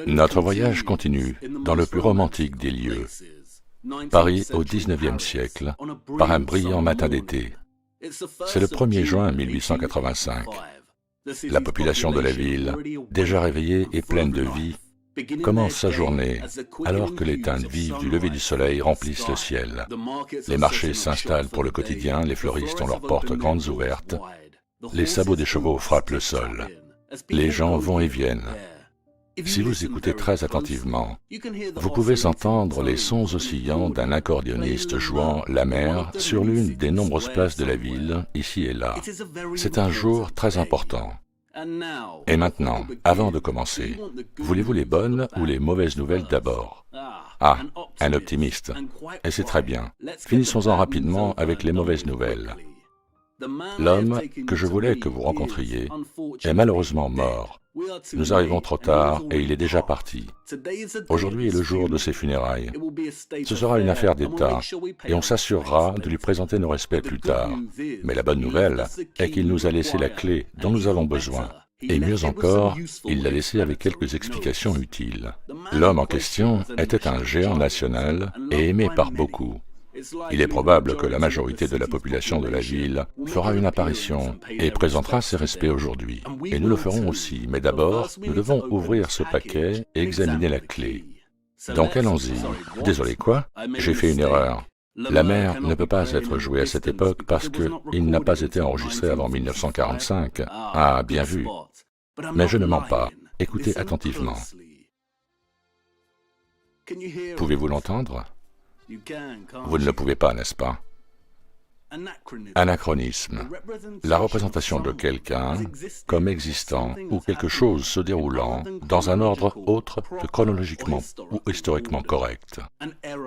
Notre voyage continue dans le plus romantique des lieux, Paris au XIXe siècle, par un brillant matin d'été. C'est le 1er juin 1885. La population de la ville, déjà réveillée et pleine de vie, commence sa journée alors que les teintes vives du lever du soleil remplissent le ciel. Les marchés s'installent pour le quotidien, les fleuristes ont leurs portes grandes ouvertes, les sabots des chevaux frappent le sol. Les gens vont et viennent. Si vous écoutez très attentivement, vous pouvez entendre les sons oscillants d'un accordéoniste jouant la mer sur l'une des nombreuses places de la ville, ici et là. C'est un jour très important. Et maintenant, avant de commencer, voulez-vous les bonnes ou les mauvaises nouvelles d'abord? Ah, un optimiste. Et c'est très bien. Finissons-en rapidement avec les mauvaises nouvelles. L'homme que je voulais que vous rencontriez est malheureusement mort. Nous arrivons trop tard et il est déjà parti. Aujourd'hui est le jour de ses funérailles. Ce sera une affaire d'État et on s'assurera de lui présenter nos respects plus tard. Mais la bonne nouvelle est qu'il nous a laissé la clé dont nous avons besoin. Et mieux encore, il l'a laissé avec quelques explications utiles. L'homme en question était un géant national et aimé par beaucoup. Il est probable que la majorité de la population de la ville fera une apparition et présentera ses respects aujourd'hui. Et nous le ferons aussi, mais d'abord, nous devons ouvrir ce paquet et examiner la clé. Donc allons-y. Désolé quoi? J'ai fait une erreur. La mer ne peut pas être jouée à cette époque parce qu'il n'a pas été enregistré avant 1945. Ah, bien vu. Mais je ne mens pas. Écoutez attentivement. Pouvez-vous l'entendre? Vous ne le pouvez pas, n'est-ce pas? Anachronisme. La représentation de quelqu'un comme existant ou quelque chose se déroulant dans un ordre autre que chronologiquement ou historiquement correct.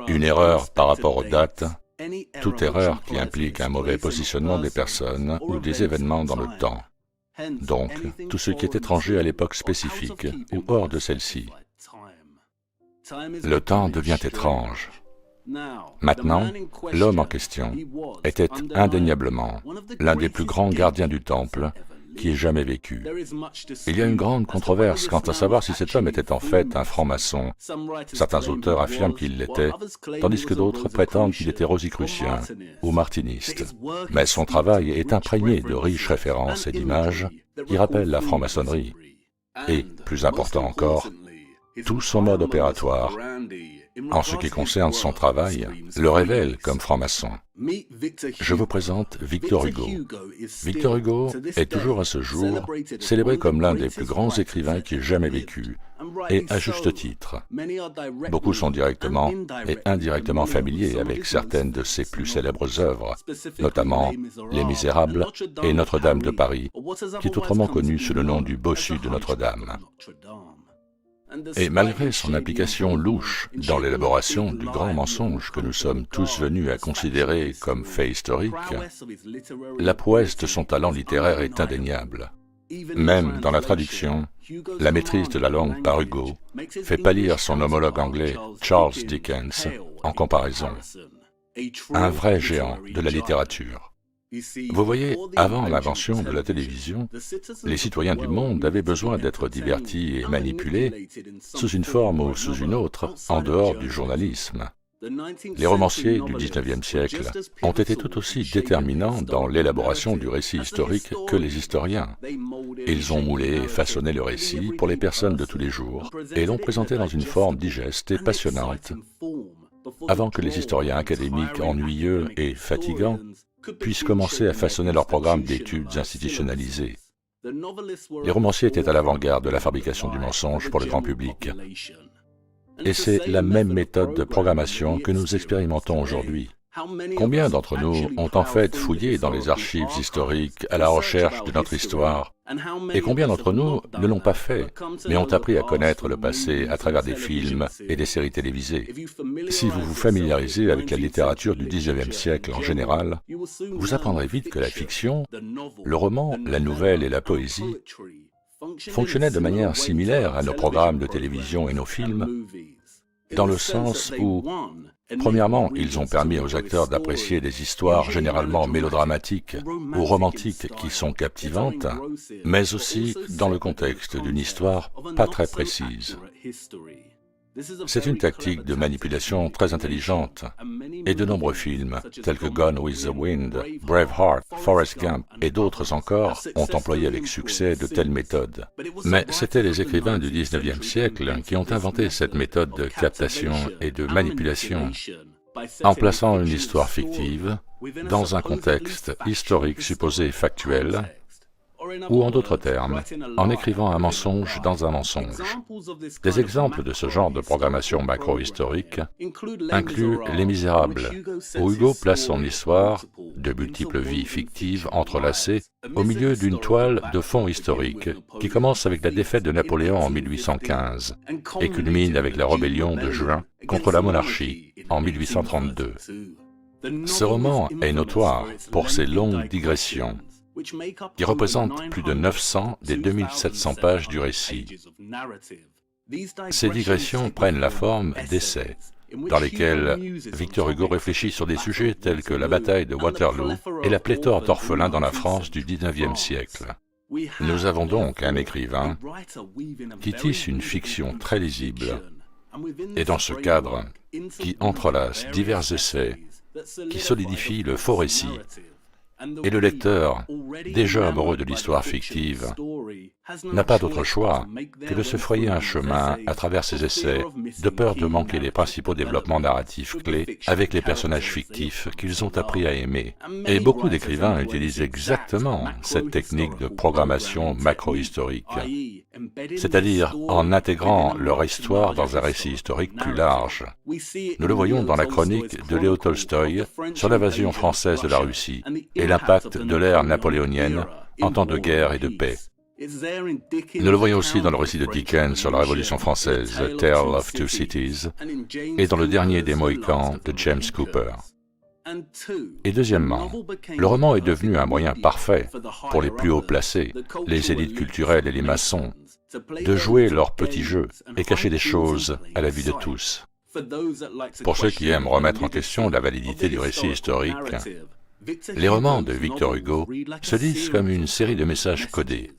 Une erreur par rapport aux dates, toute erreur qui implique un mauvais positionnement des personnes ou des événements dans le temps. Donc, tout ce qui est étranger à l'époque spécifique ou hors de celle-ci. Le temps devient étrange. Maintenant, l'homme en question était indéniablement l'un des plus grands gardiens du temple qui ait jamais vécu. Il y a une grande controverse quant à savoir si cet homme était en fait un franc-maçon. Certains auteurs affirment qu'il l'était, tandis que d'autres prétendent qu'il était rosicrucien ou martiniste. Mais son travail est imprégné de riches références et d'images qui rappellent la franc-maçonnerie. Et, plus important encore, tout son mode opératoire, en ce qui concerne son travail, le révèle comme franc-maçon. Je vous présente Victor Hugo. Victor Hugo est toujours à ce jour célébré comme l'un des plus grands écrivains qui ait jamais vécu, et à juste titre. Beaucoup sont directement et indirectement familiers avec certaines de ses plus célèbres œuvres, notamment Les Misérables et Notre-Dame de Paris, qui est autrement connu sous le nom du Bossu de Notre-Dame. Et malgré son implication louche dans l'élaboration du grand mensonge que nous sommes tous venus à considérer comme fait historique, la prouesse de son talent littéraire est indéniable. Même dans la traduction, la maîtrise de la langue par Hugo fait pâlir son homologue anglais Charles Dickens en comparaison. Un vrai géant de la littérature. Vous voyez, avant l'invention de la télévision, les citoyens du monde avaient besoin d'être divertis et manipulés, sous une forme ou sous une autre, en dehors du journalisme. Les romanciers du XIXe siècle ont été tout aussi déterminants dans l'élaboration du récit historique que les historiens. Ils ont moulé et façonné le récit pour les personnes de tous les jours, et l'ont présenté dans une forme digeste et passionnante, avant que les historiens académiques ennuyeux et fatigants puissent commencer à façonner leur programme d'études institutionnalisées. Les romanciers étaient à l'avant-garde de la fabrication du mensonge pour le grand public. Et c'est la même méthode de programmation que nous expérimentons aujourd'hui. Combien d'entre nous ont en fait fouillé dans les archives historiques à la recherche de notre histoire, et combien d'entre nous ne l'ont pas fait, mais ont appris à connaître le passé à travers des films et des séries télévisées? Si vous vous familiarisez avec la littérature du XIXe siècle en général, vous apprendrez vite que la fiction, le roman, la nouvelle et la poésie fonctionnaient de manière similaire à nos programmes de télévision et nos films, dans le sens où Premièrement, ils ont permis aux acteurs d'apprécier des histoires généralement mélodramatiques ou romantiques qui sont captivantes, mais aussi dans le contexte d'une histoire pas très précise. C'est une tactique de manipulation très intelligente, et de nombreux films, tels que Gone with the Wind, Braveheart, Forrest Gump et d'autres encore, ont employé avec succès de telles méthodes. Mais c'étaient les écrivains du XIXe siècle qui ont inventé cette méthode de captation et de manipulation, en plaçant une histoire fictive dans un contexte historique supposé factuel, ou en d'autres termes, en écrivant un mensonge dans un mensonge. Des exemples de ce genre de programmation macro-historique incluent Les Misérables, où Hugo place son histoire, de multiples vies fictives entrelacées, au milieu d'une toile de fond historique qui commence avec la défaite de Napoléon en 1815 et culmine avec la rébellion de juin contre la monarchie en 1832. Ce roman est notoire pour ses longues digressions, qui représentent plus de 900 des 2700 pages du récit. Ces digressions prennent la forme d'essais, dans lesquels Victor Hugo réfléchit sur des sujets tels que la bataille de Waterloo et la pléthore d'orphelins dans la France du XIXe siècle. Nous avons donc un écrivain qui tisse une fiction très lisible, et dans ce cadre, qui entrelace divers essais, qui solidifie le faux récit. Et le lecteur, déjà amoureux de l'histoire fictive, n'a pas d'autre choix que de se frayer un chemin à travers ces essais, de peur de manquer les principaux développements narratifs clés avec les personnages fictifs qu'ils ont appris à aimer. Et beaucoup d'écrivains utilisent exactement cette technique de programmation macro-historique, c'est-à-dire en intégrant leur histoire dans un récit historique plus large. Nous le voyons dans la chronique de Léo Tolstoï sur l'invasion française de la Russie et l'impact de l'ère napoléonienne en temps de guerre et de paix. Nous le voyons aussi dans le récit de Dickens sur la Révolution française, A Tale of Two Cities, et dans le dernier des Mohicans de James Cooper. Et deuxièmement, le roman est devenu un moyen parfait pour les plus haut placés, les élites culturelles et les maçons, de jouer leur petit jeu et cacher des choses à la vue de tous. Pour ceux qui aiment remettre en question la validité du récit historique, les romans de Victor Hugo se lisent comme une série de messages codés.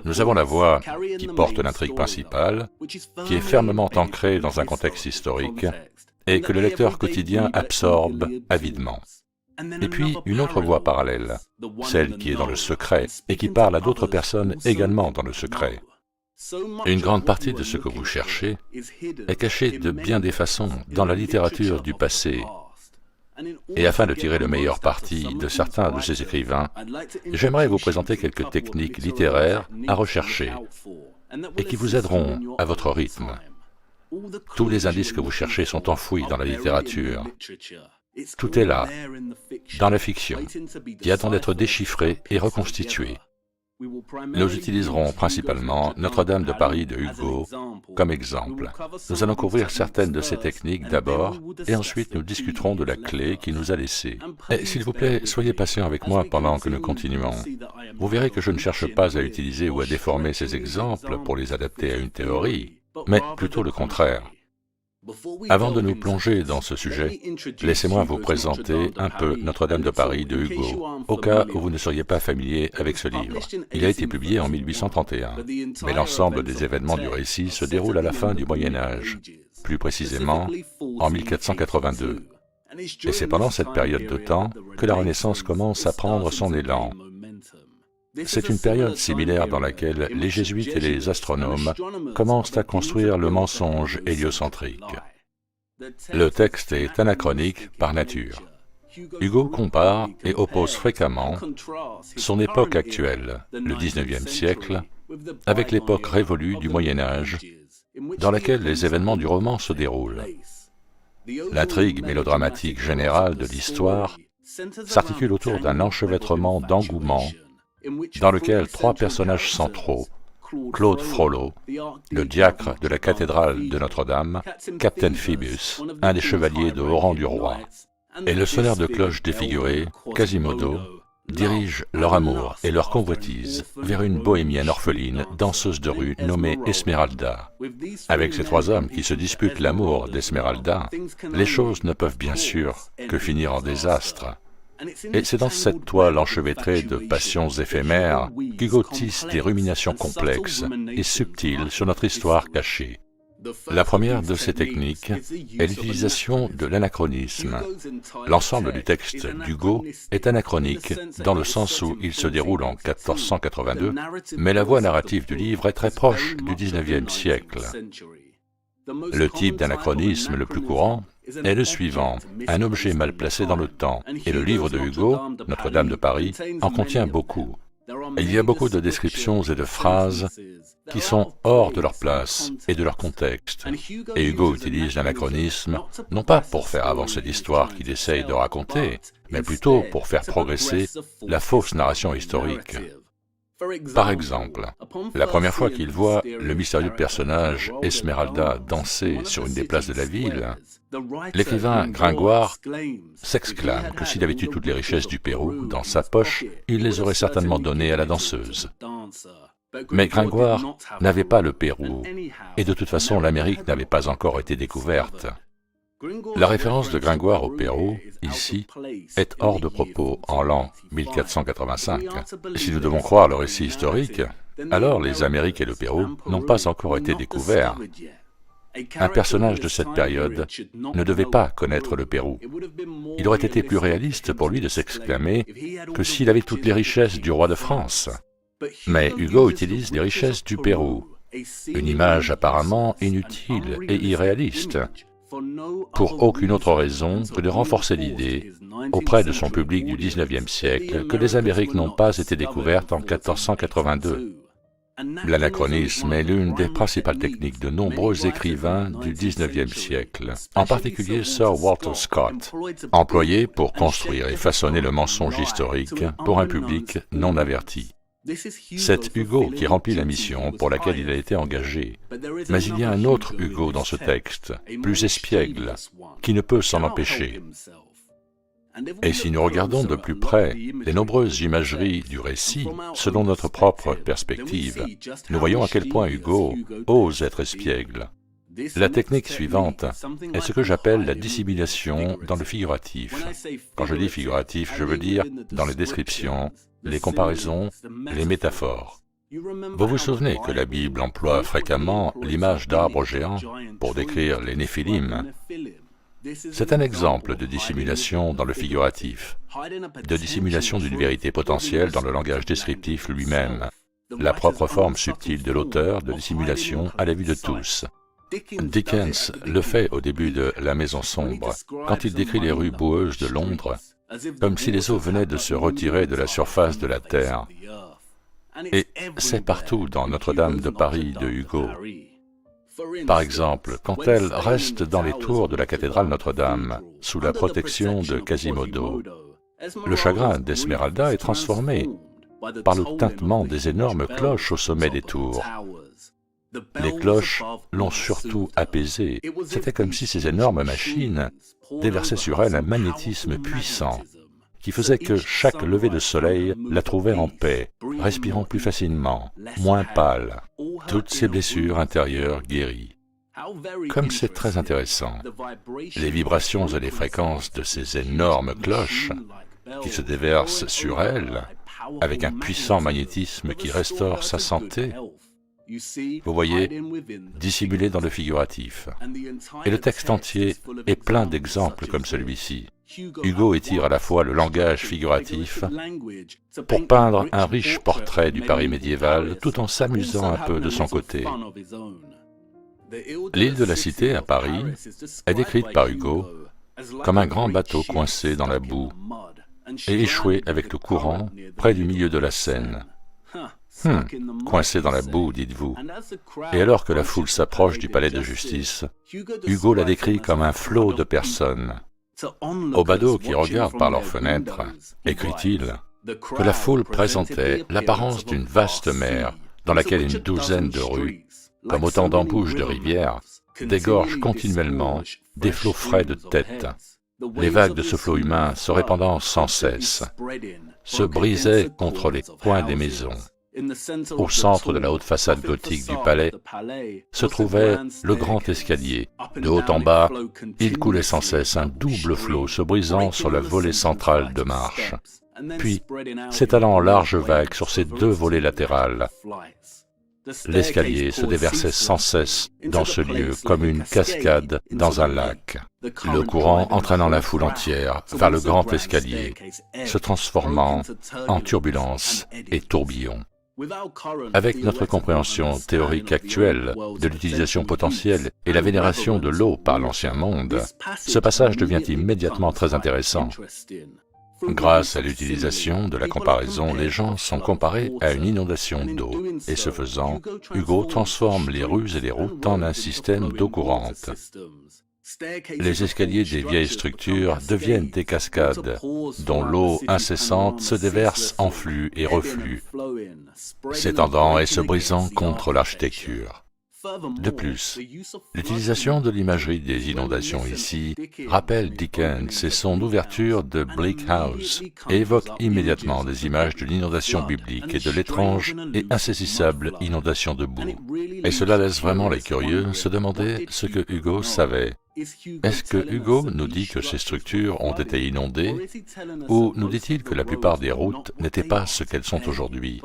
Nous avons la voix qui porte l'intrigue principale, qui est fermement ancrée dans un contexte historique, et que le lecteur quotidien absorbe avidement. Et puis, une autre voix parallèle, celle qui est dans le secret, et qui parle à d'autres personnes également dans le secret. Une grande partie de ce que vous cherchez est cachée de bien des façons dans la littérature du passé. Et afin de tirer le meilleur parti de certains de ces écrivains, j'aimerais vous présenter quelques techniques littéraires à rechercher et qui vous aideront à votre rythme. Tous les indices que vous cherchez sont enfouis dans la littérature. Tout est là, dans la fiction, qui attend d'être déchiffré et reconstitué. Nous utiliserons principalement Notre-Dame de Paris de Hugo comme exemple. Nous allons couvrir certaines de ces techniques d'abord, et ensuite nous discuterons de la clé qui nous a laissé. Et s'il vous plaît, soyez patient avec moi pendant que nous continuons. Vous verrez que je ne cherche pas à utiliser ou à déformer ces exemples pour les adapter à une théorie, mais plutôt le contraire. Avant de nous plonger dans ce sujet, laissez-moi vous présenter un peu Notre-Dame de Paris de Hugo, au cas où vous ne seriez pas familier avec ce livre. Il a été publié en 1831, mais l'ensemble des événements du récit se déroule à la fin du Moyen-Âge, plus précisément en 1482. Et c'est pendant cette période de temps que la Renaissance commence à prendre son élan. C'est une période similaire dans laquelle les jésuites et les astronomes commencent à construire le mensonge héliocentrique. Le texte est anachronique par nature. Hugo compare et oppose fréquemment son époque actuelle, le XIXe siècle, avec l'époque révolue du Moyen-Âge, dans laquelle les événements du roman se déroulent. L'intrigue mélodramatique générale de l'histoire s'articule autour d'un enchevêtrement d'engouement dans lequel trois personnages centraux, Claude Frollo, le diacre de la cathédrale de Notre-Dame, Captain Phoebus, un des chevaliers de haut rang du roi, et le sonneur de cloche défiguré, Quasimodo, dirigent leur amour et leur convoitise vers une bohémienne orpheline, danseuse de rue nommée Esmeralda. Avec ces trois hommes qui se disputent l'amour d'Esmeralda, les choses ne peuvent bien sûr que finir en désastre. Et c'est dans cette toile enchevêtrée de passions éphémères qu'Hugo tisse des ruminations complexes et subtiles sur notre histoire cachée. La première de ces techniques est l'utilisation de l'anachronisme. L'ensemble du texte d'Hugo est anachronique dans le sens où il se déroule en 1482, mais la voie narrative du livre est très proche du XIXe siècle. Le type d'anachronisme le plus courant est le suivant, un objet mal placé dans le temps, et le livre de Hugo, Notre-Dame de Paris, en contient beaucoup. Il y a beaucoup de descriptions et de phrases qui sont hors de leur place et de leur contexte. Et Hugo utilise l'anachronisme non pas pour faire avancer l'histoire qu'il essaye de raconter, mais plutôt pour faire progresser la fausse narration historique. Par exemple, la première fois qu'il voit le mystérieux personnage Esmeralda danser sur une des places de la ville, l'écrivain Gringoire s'exclame que s'il avait eu toutes les richesses du Pérou dans sa poche, il les aurait certainement données à la danseuse. Mais Gringoire n'avait pas le Pérou, et de toute façon l'Amérique n'avait pas encore été découverte. La référence de Gringoire au Pérou, ici, est hors de propos en l'an 1485. Si nous devons croire le récit historique, alors les Amériques et le Pérou n'ont pas encore été découverts. Un personnage de cette période ne devait pas connaître le Pérou. Il aurait été plus réaliste pour lui de s'exclamer que s'il avait toutes les richesses du roi de France. Mais Hugo utilise les richesses du Pérou, une image apparemment inutile et irréaliste, pour aucune autre raison que de renforcer l'idée, auprès de son public du XIXe siècle, que les Amériques n'ont pas été découvertes en 1482. L'anachronisme est l'une des principales techniques de nombreux écrivains du XIXe siècle, en particulier Sir Walter Scott, employé pour construire et façonner le mensonge historique pour un public non averti. C'est Hugo qui remplit la mission pour laquelle il a été engagé. Mais il y a un autre Hugo dans ce texte, plus espiègle, qui ne peut s'en empêcher. Et si nous regardons de plus près les nombreuses imageries du récit, selon notre propre perspective, nous voyons à quel point Hugo ose être espiègle. La technique suivante est ce que j'appelle la dissimulation dans le figuratif. Quand je dis figuratif, je veux dire dans les descriptions, les comparaisons, les métaphores. Vous vous souvenez que la Bible emploie fréquemment l'image d'arbres géants pour décrire les Néphilim. C'est un exemple de dissimulation dans le figuratif, de dissimulation d'une vérité potentielle dans le langage descriptif lui-même, la propre forme subtile de l'auteur de dissimulation à la vue de tous. Dickens le fait au début de La Maison sombre, quand il décrit les rues boueuses de Londres, comme si les eaux venaient de se retirer de la surface de la terre. Et c'est partout dans Notre-Dame de Paris de Hugo. Par exemple, quand elle reste dans les tours de la cathédrale Notre-Dame, sous la protection de Quasimodo, le chagrin d'Esmeralda est transformé par le tintement des énormes cloches au sommet des tours. Les cloches l'ont surtout apaisée. C'était comme si ces énormes machines déversaient sur elle un magnétisme puissant qui faisait que chaque lever de soleil la trouvait en paix, respirant plus facilement, moins pâle, toutes ses blessures intérieures guéries. Comme c'est très intéressant, les vibrations et les fréquences de ces énormes cloches qui se déversent sur elle, avec un puissant magnétisme qui restaure sa santé, vous voyez, dissimulé dans le figuratif. Et le texte entier est plein d'exemples comme celui-ci. Hugo étire à la fois le langage figuratif pour peindre un riche portrait du Paris médiéval tout en s'amusant un peu de son côté. L'île de la Cité à Paris est décrite par Hugo comme un grand bateau coincé dans la boue et échoué avec le courant près du milieu de la Seine. Coincé dans la boue, dites-vous. Et alors que la foule s'approche du palais de justice, Hugo la décrit comme un flot de personnes. Aux badauds qui regardent par leurs fenêtres, écrit-il, que la foule présentait l'apparence d'une vaste mer dans laquelle une douzaine de rues, comme autant d'embouches de rivières, dégorgent continuellement des flots frais de têtes. Les vagues de ce flot humain se répandant sans cesse, se brisaient contre les coins des maisons. Au centre de la haute façade gothique du palais se trouvait le grand escalier. De haut en bas, il coulait sans cesse un double flot se brisant sur la volée centrale de marche, puis s'étalant en larges vagues sur ses deux volées latérales. L'escalier se déversait sans cesse dans ce lieu comme une cascade dans un lac, le courant entraînant la foule entière vers le grand escalier, se transformant en turbulence et tourbillon. Avec notre compréhension théorique actuelle de l'utilisation potentielle et la vénération de l'eau par l'Ancien Monde, ce passage devient immédiatement très intéressant. Grâce à l'utilisation de la comparaison, les gens sont comparés à une inondation d'eau, et ce faisant, Hugo transforme les rues et les routes en un système d'eau courante. Les escaliers des vieilles structures deviennent des cascades, dont l'eau incessante se déverse en flux et reflux, s'étendant et se brisant contre l'architecture. De plus, l'utilisation de l'imagerie des inondations ici rappelle Dickens et son ouverture de Bleak House et évoque immédiatement des images de l'inondation biblique et de l'étrange et insaisissable inondation de boue. Et cela laisse vraiment les curieux se demander ce que Hugo savait. Est-ce que Hugo nous dit que ces structures ont été inondées, ou nous dit-il que la plupart des routes n'étaient pas ce qu'elles sont aujourd'hui,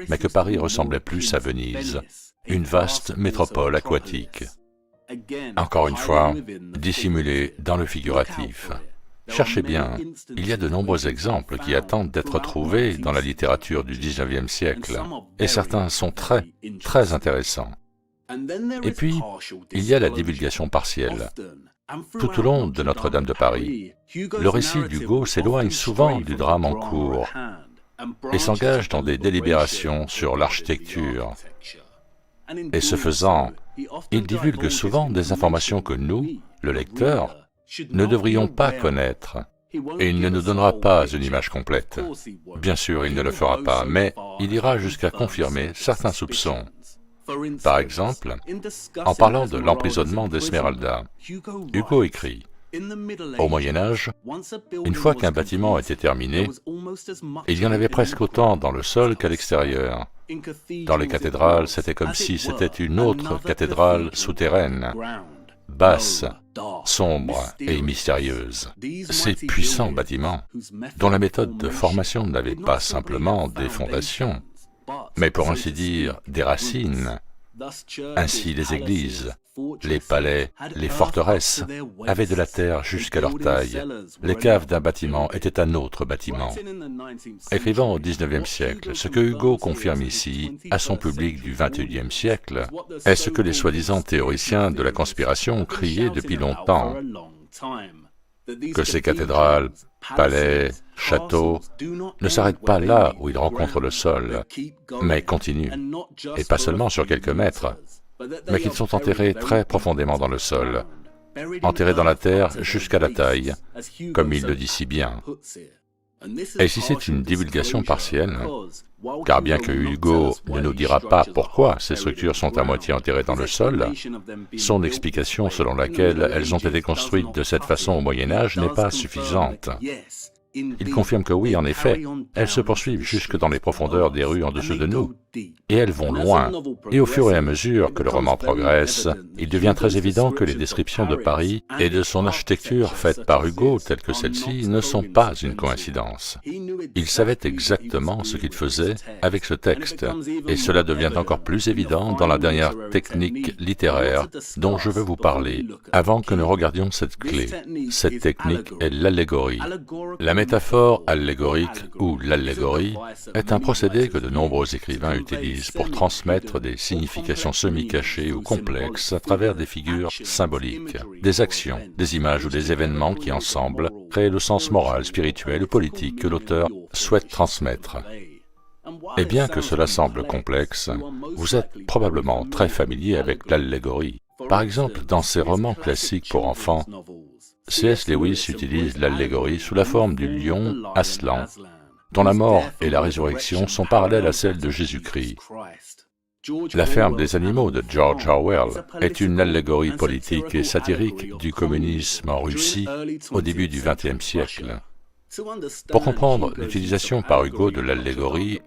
mais que Paris ressemblait plus à Venise, une vaste métropole aquatique? Encore une fois, dissimulé dans le figuratif. Cherchez bien, il y a de nombreux exemples qui attendent d'être trouvés dans la littérature du XIXe siècle, et certains sont très intéressants. Et puis, il y a la divulgation partielle. Tout au long de Notre-Dame de Paris, le récit d'Hugo s'éloigne souvent du drame en cours et s'engage dans des délibérations sur l'architecture. Et ce faisant, il divulgue souvent des informations que nous, le lecteur, ne devrions pas connaître, et il ne nous donnera pas une image complète. Bien sûr, il ne le fera pas, mais il ira jusqu'à confirmer certains soupçons. Par exemple, en parlant de l'emprisonnement d'Esmeralda, Hugo écrit « Au Moyen-Âge, une fois qu'un bâtiment était terminé, il y en avait presque autant dans le sol qu'à l'extérieur. Dans les cathédrales, c'était comme si c'était une autre cathédrale souterraine, basse, sombre et mystérieuse. Ces puissants bâtiments, dont la méthode de formation n'avait pas simplement des fondations, mais pour ainsi dire des racines. Ainsi les églises, les palais, les forteresses avaient de la terre jusqu'à leur taille. Les caves d'un bâtiment étaient un autre bâtiment. Écrivant au XIXe siècle, ce que Hugo confirme ici à son public du XXIe siècle est ce que les soi-disant théoriciens de la conspiration ont crié depuis longtemps, que ces cathédrales, palais, châteaux ne s'arrêtent pas là où ils rencontrent le sol, mais continuent, et pas seulement sur quelques mètres, mais qu'ils sont enterrés très profondément dans le sol, enterrés dans la terre jusqu'à la taille, comme il le dit si bien. Et si c'est une divulgation partielle, car bien que Hugo ne nous dira pas pourquoi ces structures sont à moitié enterrées dans le sol, son explication selon laquelle elles ont été construites de cette façon au Moyen-Âge n'est pas suffisante. Il confirme que oui, en effet, elles se poursuivent jusque dans les profondeurs des rues en dessous de nous, et elles vont loin. Et au fur et à mesure que le roman progresse, il devient très évident que les descriptions de Paris et de son architecture faites par Hugo, telles que celles-ci, ne sont pas une coïncidence. Il savait exactement ce qu'il faisait avec ce texte, et cela devient encore plus évident dans la dernière technique littéraire dont je veux vous parler, avant que nous regardions cette clé. Cette technique est l'allégorie. La métaphore allégorique ou l'allégorie est un procédé que de nombreux écrivains utilisent pour transmettre des significations semi-cachées ou complexes à travers des figures symboliques, des actions, des images ou des événements qui ensemble créent le sens moral, spirituel ou politique que l'auteur souhaite transmettre. Et bien que cela semble complexe, vous êtes probablement très familier avec l'allégorie. Par exemple, dans ses romans classiques pour enfants, C.S. Lewis utilise l'allégorie sous la forme du lion Aslan, dont la mort et la résurrection sont parallèles à celles de Jésus-Christ. La ferme des animaux de George Orwell est une allégorie politique et satirique du communisme en Russie au début du XXe siècle. Pour comprendre l'utilisation par Hugo de l'allégorie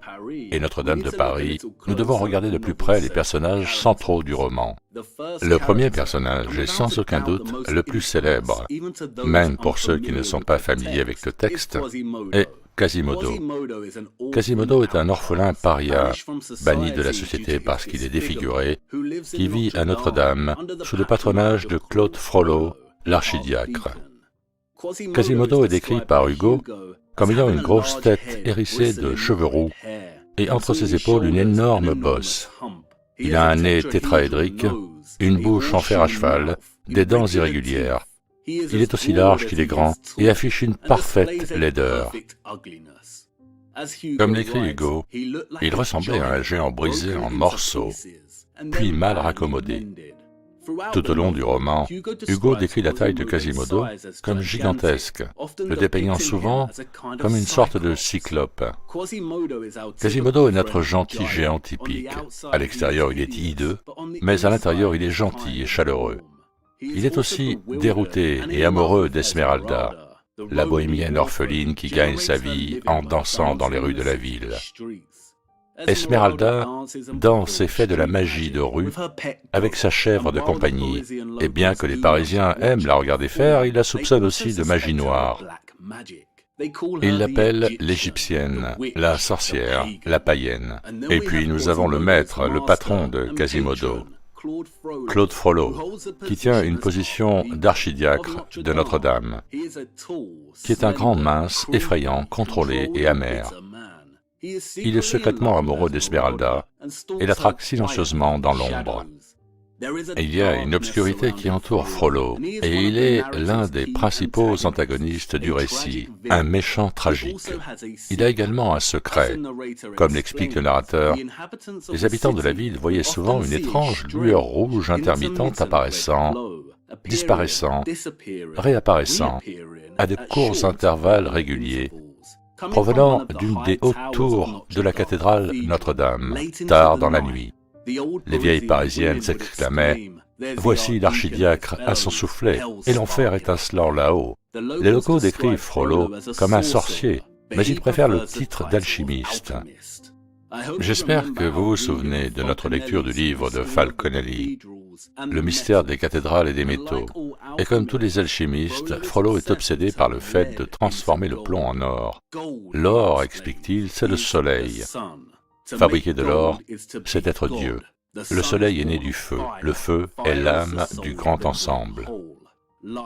et Notre-Dame de Paris, nous devons regarder de plus près les personnages centraux du roman. Le premier personnage est sans aucun doute le plus célèbre, même pour ceux qui ne sont pas familiers avec le texte, est Quasimodo. Quasimodo est un orphelin paria, banni de la société parce qu'il est défiguré, qui vit à Notre-Dame sous le patronage de Claude Frollo, l'archidiacre. Quasimodo est décrit par Hugo comme ayant une grosse tête hérissée de cheveux roux et entre ses épaules une énorme bosse. Il a un nez tétraédrique, une bouche en fer à cheval, des dents irrégulières. Il est aussi large qu'il est grand et affiche une parfaite laideur. Comme l'écrit Hugo, il ressemblait à un géant brisé en morceaux, puis mal raccommodé. Tout au long du roman, Hugo décrit la taille de Quasimodo comme gigantesque, le dépeignant souvent comme une sorte de cyclope. Quasimodo est notre gentil géant typique. À l'extérieur, il est hideux, mais à l'intérieur, il est gentil et chaleureux. Il est aussi dérouté et amoureux d'Esmeralda, la bohémienne orpheline qui gagne sa vie en dansant dans les rues de la ville. Esmeralda danse et fait de la magie de rue avec sa chèvre de compagnie, et bien que les Parisiens aiment la regarder faire, ils la soupçonnent aussi de magie noire. Ils l'appellent l'Égyptienne, la sorcière, la païenne. Et puis nous avons le maître, le patron de Quasimodo, Claude Frollo, qui tient une position d'archidiacre de Notre-Dame, qui est un grand mince, effrayant, contrôlé et amer. Il est secrètement amoureux d'Esmeralda et la traque silencieusement dans l'ombre. Il y a une obscurité qui entoure Frollo, et il est l'un des principaux antagonistes du récit, un méchant tragique. Il a également un secret. Comme l'explique le narrateur, les habitants de la ville voyaient souvent une étrange lueur rouge intermittente apparaissant, disparaissant, réapparaissant, à de courts intervalles réguliers, provenant d'une des hautes tours de la cathédrale Notre-Dame, tard dans la nuit. Les vieilles parisiennes s'exclamaient « Voici l'archidiacre à son soufflet, et l'enfer étincelant là-haut ». Les locaux décrivent Frollo comme un sorcier, mais ils préfèrent le titre d'alchimiste. J'espère que vous vous souvenez de notre lecture du livre de Falconelli, Le mystère des cathédrales et des métaux. Et comme tous les alchimistes, Frollo est obsédé par le fait de transformer le plomb en or. L'or, explique-t-il, c'est le soleil. Fabriquer de l'or, c'est être Dieu. Le soleil est né du feu. Le feu est l'âme du grand ensemble.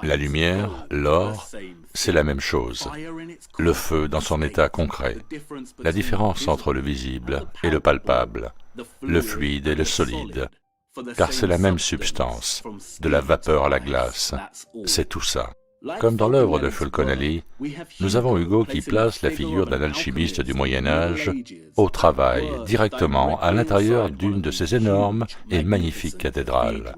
La lumière, l'or, c'est la même chose. Le feu dans son état concret. La différence entre le visible et le palpable, le fluide et le solide, car c'est la même substance, de la vapeur à la glace, c'est tout ça. Comme dans l'œuvre de Falconelli, nous avons Hugo qui place la figure d'un alchimiste du Moyen-Âge au travail, directement à l'intérieur d'une de ces énormes et magnifiques cathédrales.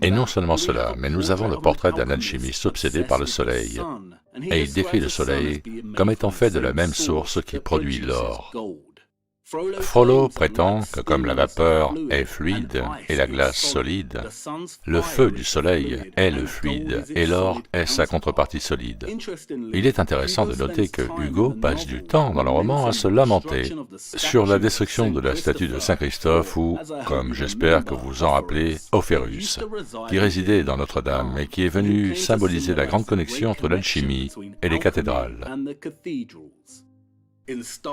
Et non seulement cela, mais nous avons le portrait d'un alchimiste obsédé par le soleil, et il décrit le soleil comme étant fait de la même source qui produit l'or. Frollo prétend que comme la vapeur est fluide et la glace solide, le feu du soleil est le fluide et l'or est sa contrepartie solide. Il est intéressant de noter que Hugo passe du temps dans le roman à se lamenter sur la destruction de la statue de Saint-Christophe ou, comme j'espère que vous vous en rappelez, Ophérus, qui résidait dans Notre-Dame et qui est venu symboliser la grande connexion entre l'alchimie et les cathédrales.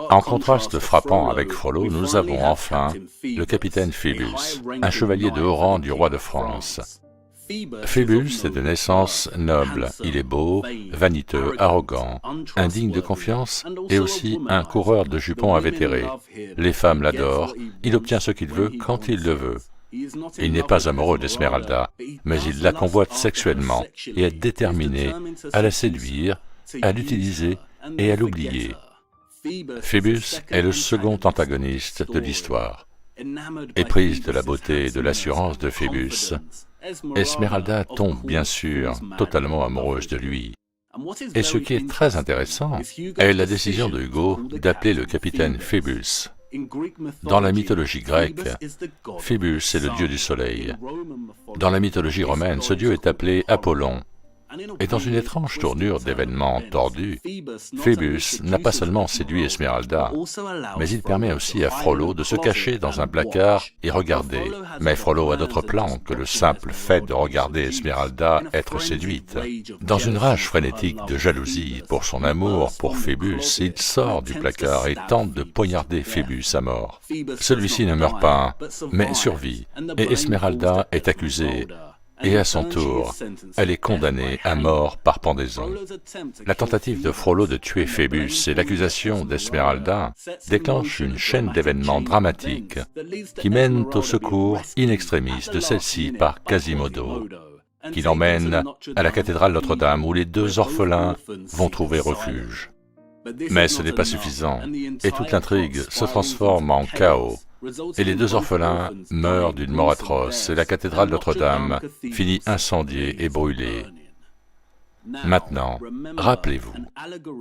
En contraste frappant avec Frollo, nous avons enfin le capitaine Phoebus, un chevalier de haut rang du roi de France. Phoebus est de naissance noble, il est beau, vaniteux, arrogant, indigne de confiance et aussi un coureur de jupons invétéré. Les femmes l'adorent, il obtient ce qu'il veut quand il le veut. Il n'est pas amoureux d'Esmeralda, mais il la convoite sexuellement et est déterminé à la séduire, à l'utiliser et à l'oublier. Phoebus est le second antagoniste de l'histoire. Éprise de la beauté et de l'assurance de Phoebus, Esmeralda tombe bien sûr totalement amoureuse de lui. Et ce qui est très intéressant est la décision de Hugo d'appeler le capitaine Phoebus, Dans la mythologie grecque, Phébus est le dieu du soleil. Dans la mythologie romaine, ce dieu est appelé Apollon. Et dans une étrange tournure d'événements tordus, Phébus n'a pas seulement séduit Esmeralda, mais il permet aussi à Frollo de se cacher dans un placard et regarder. Mais Frollo a d'autres plans que le simple fait de regarder Esmeralda être séduite. Dans une rage frénétique de jalousie pour son amour pour Phébus, il sort du placard et tente de poignarder Phébus à mort. Celui-ci ne meurt pas, mais survit, et Esmeralda est accusée. Et à son tour, elle est condamnée à mort par pendaison. La tentative de Frollo de tuer Phébus et l'accusation d'Esmeralda déclenchent une chaîne d'événements dramatiques qui mènent au secours in extremis de celle-ci par Quasimodo, qui l'emmène à la cathédrale Notre-Dame où les deux orphelins vont trouver refuge. Mais ce n'est pas suffisant, et toute l'intrigue se transforme en chaos. Et les deux orphelins meurent d'une mort atroce, et la cathédrale Notre-Dame finit incendiée et brûlée. Maintenant, rappelez-vous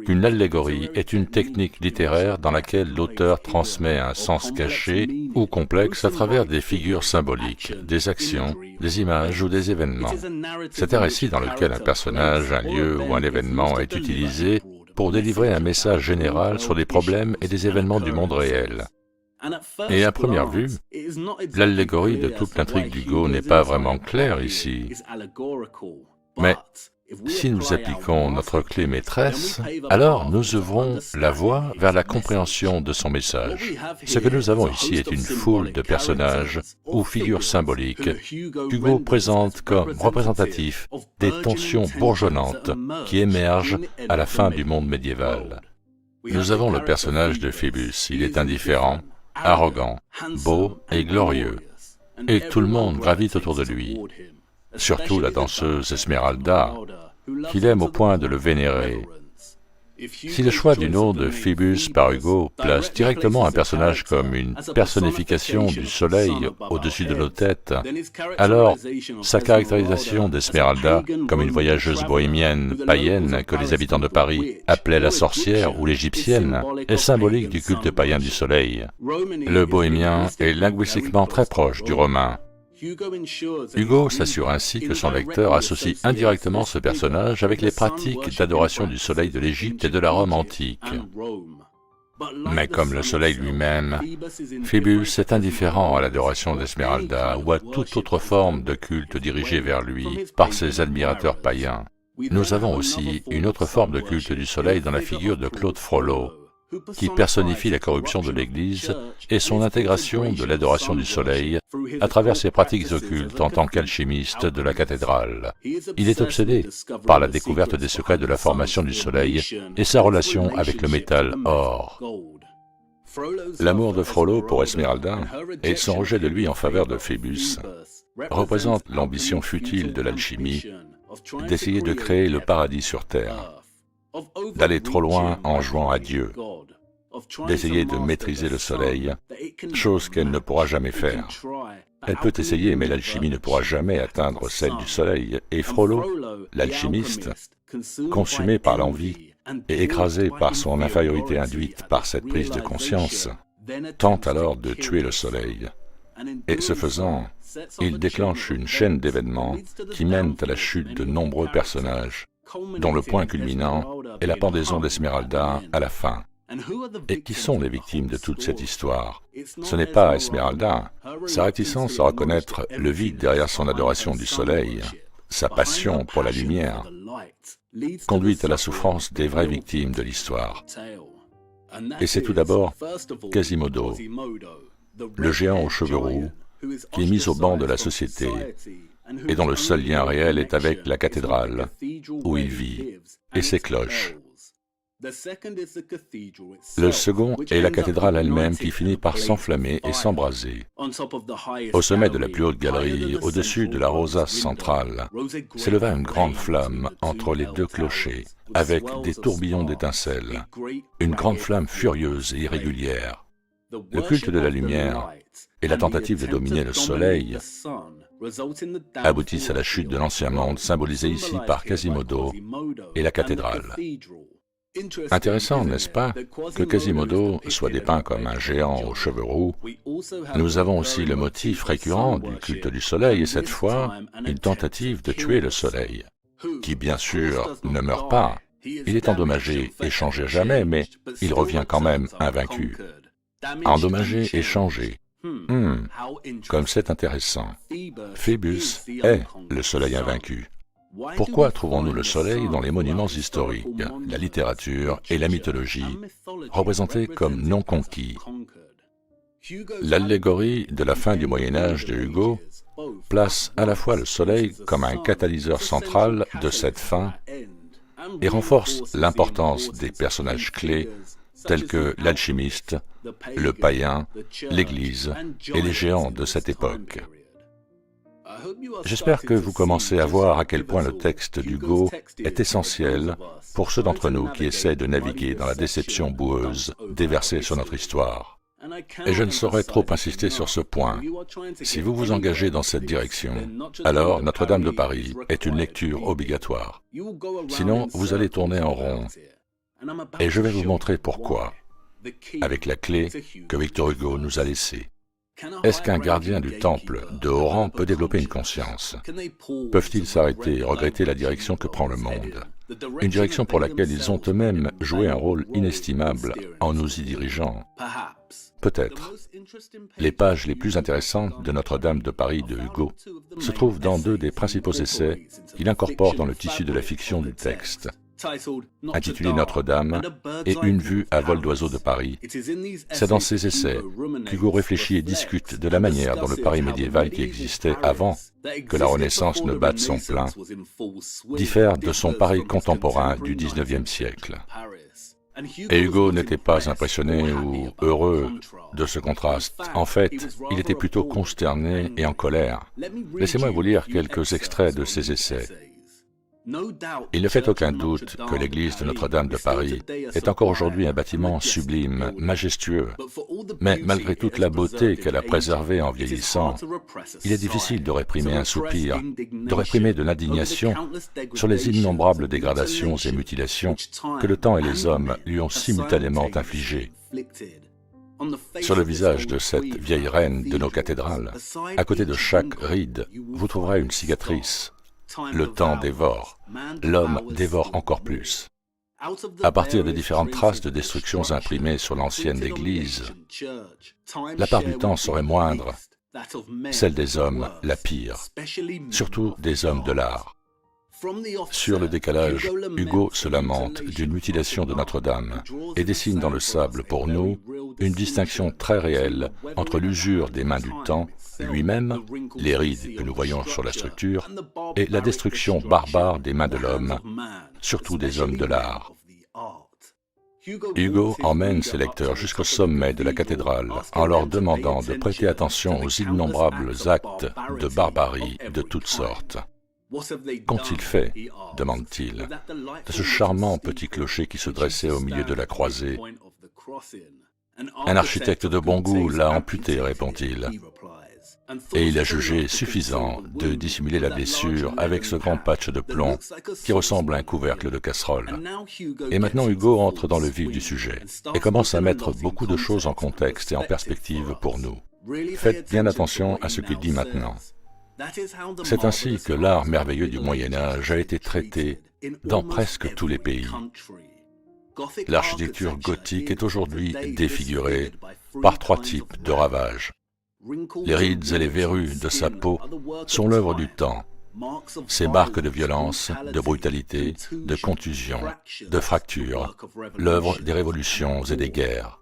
qu'une allégorie est une technique littéraire dans laquelle l'auteur transmet un sens caché ou complexe à travers des figures symboliques, des actions, des images ou des événements. C'est un récit dans lequel un personnage, un lieu ou un événement est utilisé pour délivrer un message général sur les problèmes et les événements du monde réel. Et à première vue, l'allégorie de toute l'intrigue d'Hugo n'est pas vraiment claire ici. Mais si nous appliquons notre clé maîtresse, alors nous ouvrons la voie vers la compréhension de son message. Ce que nous avons ici est une foule de personnages ou figures symboliques qu'Hugo présente comme représentatifs des tensions bourgeonnantes qui émergent à la fin du monde médiéval. Nous avons le personnage de Phébus. Il est indifférent, arrogant, beau et glorieux, et tout le monde gravite autour de lui, surtout la danseuse Esmeralda, qu'il aime au point de le vénérer. Si le choix du nom de Phébus par Hugo place directement un personnage comme une personnification du soleil au-dessus de nos têtes, alors sa caractérisation d'Esmeralda comme une voyageuse bohémienne païenne que les habitants de Paris appelaient la sorcière ou l'égyptienne est symbolique du culte païen du soleil. Le bohémien est linguistiquement très proche du romain. Hugo s'assure ainsi que son lecteur associe indirectement ce personnage avec les pratiques d'adoration du soleil de l'Égypte et de la Rome antique. Mais comme le soleil lui-même, Phébus est indifférent à l'adoration d'Esmeralda ou à toute autre forme de culte dirigée vers lui par ses admirateurs païens. Nous avons aussi une autre forme de culte du soleil dans la figure de Claude Frollo, qui personnifie la corruption de l'Église et son intégration de l'adoration du soleil à travers ses pratiques occultes en tant qu'alchimiste de la cathédrale. Il est obsédé par la découverte des secrets de la formation du soleil et sa relation avec le métal or. L'amour de Frollo pour Esmeralda et son rejet de lui en faveur de Phébus représentent l'ambition futile de l'alchimie d'essayer de créer le paradis sur terre, d'aller trop loin en jouant à Dieu, d'essayer de maîtriser le soleil, chose qu'elle ne pourra jamais faire. Elle peut essayer, mais l'alchimie ne pourra jamais atteindre celle du soleil, et Frollo, l'alchimiste, consumé par l'envie et écrasé par son infériorité induite par cette prise de conscience, tente alors de tuer le soleil. Et ce faisant, il déclenche une chaîne d'événements qui mènent à la chute de nombreux personnages, dont le point culminant est la pendaison d'Esmeralda à la fin. Et qui sont les victimes de toute cette histoire? Ce n'est pas Esmeralda. Sa réticence à reconnaître le vide derrière son adoration du soleil, sa passion pour la lumière, conduit à la souffrance des vraies victimes de l'histoire. Et c'est tout d'abord Quasimodo, le géant aux cheveux roux, qui est mis au banc de la société et dont le seul lien réel est avec la cathédrale où il vit et ses cloches. Le second est la cathédrale elle-même qui finit par s'enflammer et s'embraser. Au sommet de la plus haute galerie, au-dessus de la rosace centrale, s'éleva une grande flamme entre les deux clochers, avec des tourbillons d'étincelles, une grande flamme furieuse et irrégulière. Le culte de la lumière et la tentative de dominer le soleil aboutissent à la chute de l'ancien monde, symbolisé ici par Quasimodo et la cathédrale. Intéressant, n'est-ce pas, que Quasimodo soit dépeint comme un géant aux cheveux roux. Nous avons aussi le motif récurrent du culte du soleil, et cette fois, une tentative de tuer le soleil, qui bien sûr ne meurt pas. Il est endommagé et changé à jamais, mais il revient quand même invaincu. Endommagé et changé. Comme c'est intéressant. Phébus est le soleil invaincu. Pourquoi trouvons-nous le soleil dans les monuments historiques, la littérature et la mythologie, représentés comme non conquis? L'allégorie de la fin du Moyen-Âge de Hugo place à la fois le soleil comme un catalyseur central de cette fin et renforce l'importance des personnages clés tels que l'alchimiste, le païen, l'Église et les géants de cette époque. J'espère que vous commencez à voir à quel point le texte d'Hugo est essentiel pour ceux d'entre nous qui essaient de naviguer dans la déception boueuse déversée sur notre histoire. Et je ne saurais trop insister sur ce point. Si vous vous engagez dans cette direction, alors Notre-Dame de Paris est une lecture obligatoire. Sinon, vous allez tourner en rond. Et je vais vous montrer pourquoi, avec la clé que Victor Hugo nous a laissée. Est-ce qu'un gardien du temple de haut rang peut développer une conscience? Peuvent-ils s'arrêter et regretter la direction que prend le monde? Une direction pour laquelle ils ont eux-mêmes joué un rôle inestimable en nous y dirigeant. Peut-être. Les pages les plus intéressantes de Notre-Dame de Paris de Hugo se trouvent dans deux des principaux essais qu'il incorpore dans le tissu de la fiction du texte, intitulé Notre-Dame et Une vue à vol d'oiseau de Paris. C'est dans ces essais qu'Hugo réfléchit et discute de la manière dont le Paris médiéval qui existait avant que la Renaissance ne batte son plein diffère de son Paris contemporain du XIXe siècle. Et Hugo n'était pas impressionné ou heureux de ce contraste. En fait, il était plutôt consterné et en colère. Laissez-moi vous lire quelques extraits de ses essais. Il ne fait aucun doute que l'église de Notre-Dame de Paris est encore aujourd'hui un bâtiment sublime, majestueux, mais malgré toute la beauté qu'elle a préservée en vieillissant, il est difficile de réprimer un soupir, de réprimer de l'indignation sur les innombrables dégradations et mutilations que le temps et les hommes lui ont simultanément infligées. Sur le visage de cette vieille reine de nos cathédrales, à côté de chaque ride, vous trouverez une cicatrice. Le temps dévore, l'homme dévore encore plus. À partir des différentes traces de destructions imprimées sur l'ancienne église, la part du temps serait moindre, celle des hommes la pire, surtout des hommes de l'art. Sur le décalage, Hugo se lamente d'une mutilation de Notre-Dame et dessine dans le sable pour nous une distinction très réelle entre l'usure des mains du temps, lui-même, les rides que nous voyons sur la structure, et la destruction barbare des mains de l'homme, surtout des hommes de l'art. Hugo emmène ses lecteurs jusqu'au sommet de la cathédrale en leur demandant de prêter attention aux innombrables actes de barbarie de toutes sortes. Qu'ont-ils fait, demande-t-il, de ce charmant petit clocher qui se dressait au milieu de la croisée? Un architecte de bon goût l'a amputé, répond-il, et il a jugé suffisant de dissimuler la blessure avec ce grand patch de plomb qui ressemble à un couvercle de casserole. Et maintenant Hugo entre dans le vif du sujet et commence à mettre beaucoup de choses en contexte et en perspective pour nous. Faites bien attention à ce qu'il dit maintenant. C'est ainsi que l'art merveilleux du Moyen-Âge a été traité dans presque tous les pays. L'architecture gothique est aujourd'hui défigurée par trois types de ravages. Les rides et les verrues de sa peau sont l'œuvre du temps. Ces marques de violence, de brutalité, de contusion, de fracture, l'œuvre des révolutions et des guerres.